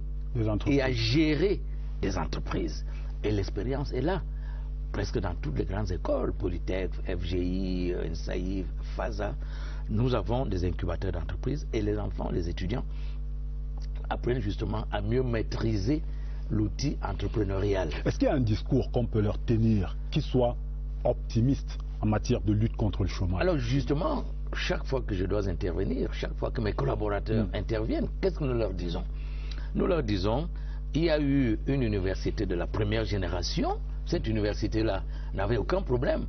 et à gérer des entreprises. Et l'expérience est là, presque dans toutes les grandes écoles, Polytech, FGI, NSAIF, FASA. Nous avons des incubateurs d'entreprises et les enfants, les étudiants, apprennent justement à mieux maîtriser l'outil entrepreneurial. Est-ce qu'il y a un discours qu'on peut leur tenir qui soit optimiste en matière de lutte contre le chômage? Alors justement, chaque fois que je dois intervenir, chaque fois que mes collaborateurs interviennent, qu'est-ce que nous leur disons? Nous leur disons, il y a eu une université de la première génération, cette université-là n'avait aucun problème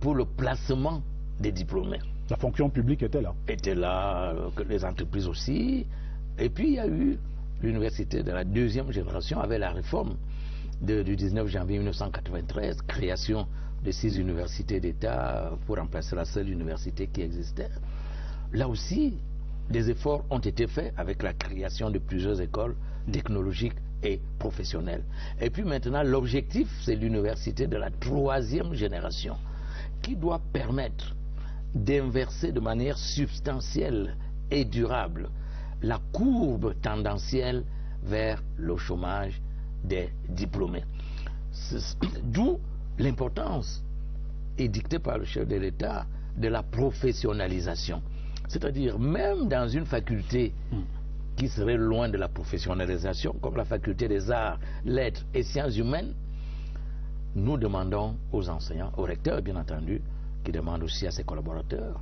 pour le placement des diplômés. La fonction publique était là. Était là, les entreprises aussi. Et puis il y a eu l'université de la deuxième génération avec la réforme du 19 janvier 1993, création de 6 universités d'État pour remplacer la seule université qui existait. Là aussi, des efforts ont été faits avec la création de plusieurs écoles technologiques et professionnelles. Et puis maintenant, l'objectif, c'est l'université de la troisième génération qui doit permettre d'inverser de manière substantielle et durable la courbe tendancielle vers le chômage des diplômés. D'où l'importance, édictée par le chef de l'État, de la professionnalisation. C'est-à-dire, même dans une faculté qui serait loin de la professionnalisation, comme la faculté des arts, lettres et sciences humaines, nous demandons aux enseignants, aux recteurs bien entendu, qui demandent aussi à ses collaborateurs,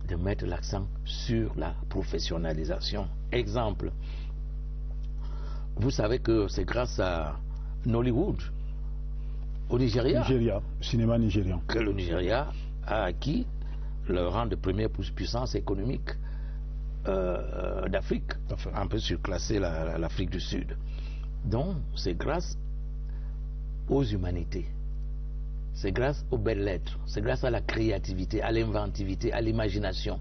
de mettre l'accent sur la professionnalisation. Exemple, vous savez que c'est grâce à Nollywood, au Nigeria, cinéma nigérian, que le Nigeria a acquis le rang de première puissance économique d'Afrique, un peu surclassé l'Afrique du Sud. Donc, c'est grâce aux humanités. C'est grâce aux belles lettres, c'est grâce à la créativité, à l'inventivité, à l'imagination.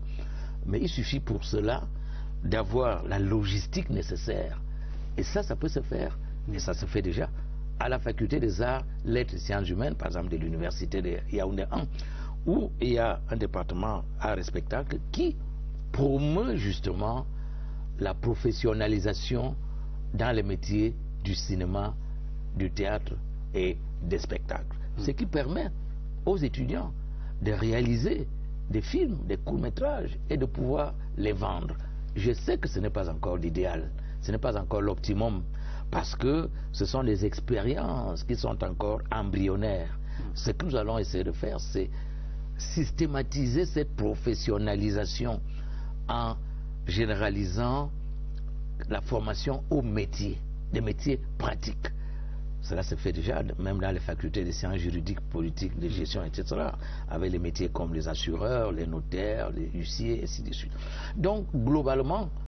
Mais il suffit pour cela d'avoir la logistique nécessaire. Et ça peut se faire, et ça se fait déjà, à la faculté des arts, lettres et sciences humaines, par exemple de l'université de Yaoundé 1, où il y a un département art et spectacle qui promeut justement la professionnalisation dans les métiers du cinéma, du théâtre et des spectacles. Ce qui permet aux étudiants de réaliser des films, des courts-métrages et de pouvoir les vendre. Je sais que ce n'est pas encore l'idéal, ce n'est pas encore l'optimum, parce que ce sont des expériences qui sont encore embryonnaires. Ce que nous allons essayer de faire, c'est systématiser cette professionnalisation en généralisant la formation aux métiers, des métiers pratiques. Cela se fait déjà, même dans les facultés des sciences juridiques, politiques, de gestion, etc., avec les métiers comme les assureurs, les notaires, les huissiers, et ainsi de suite. Donc, globalement,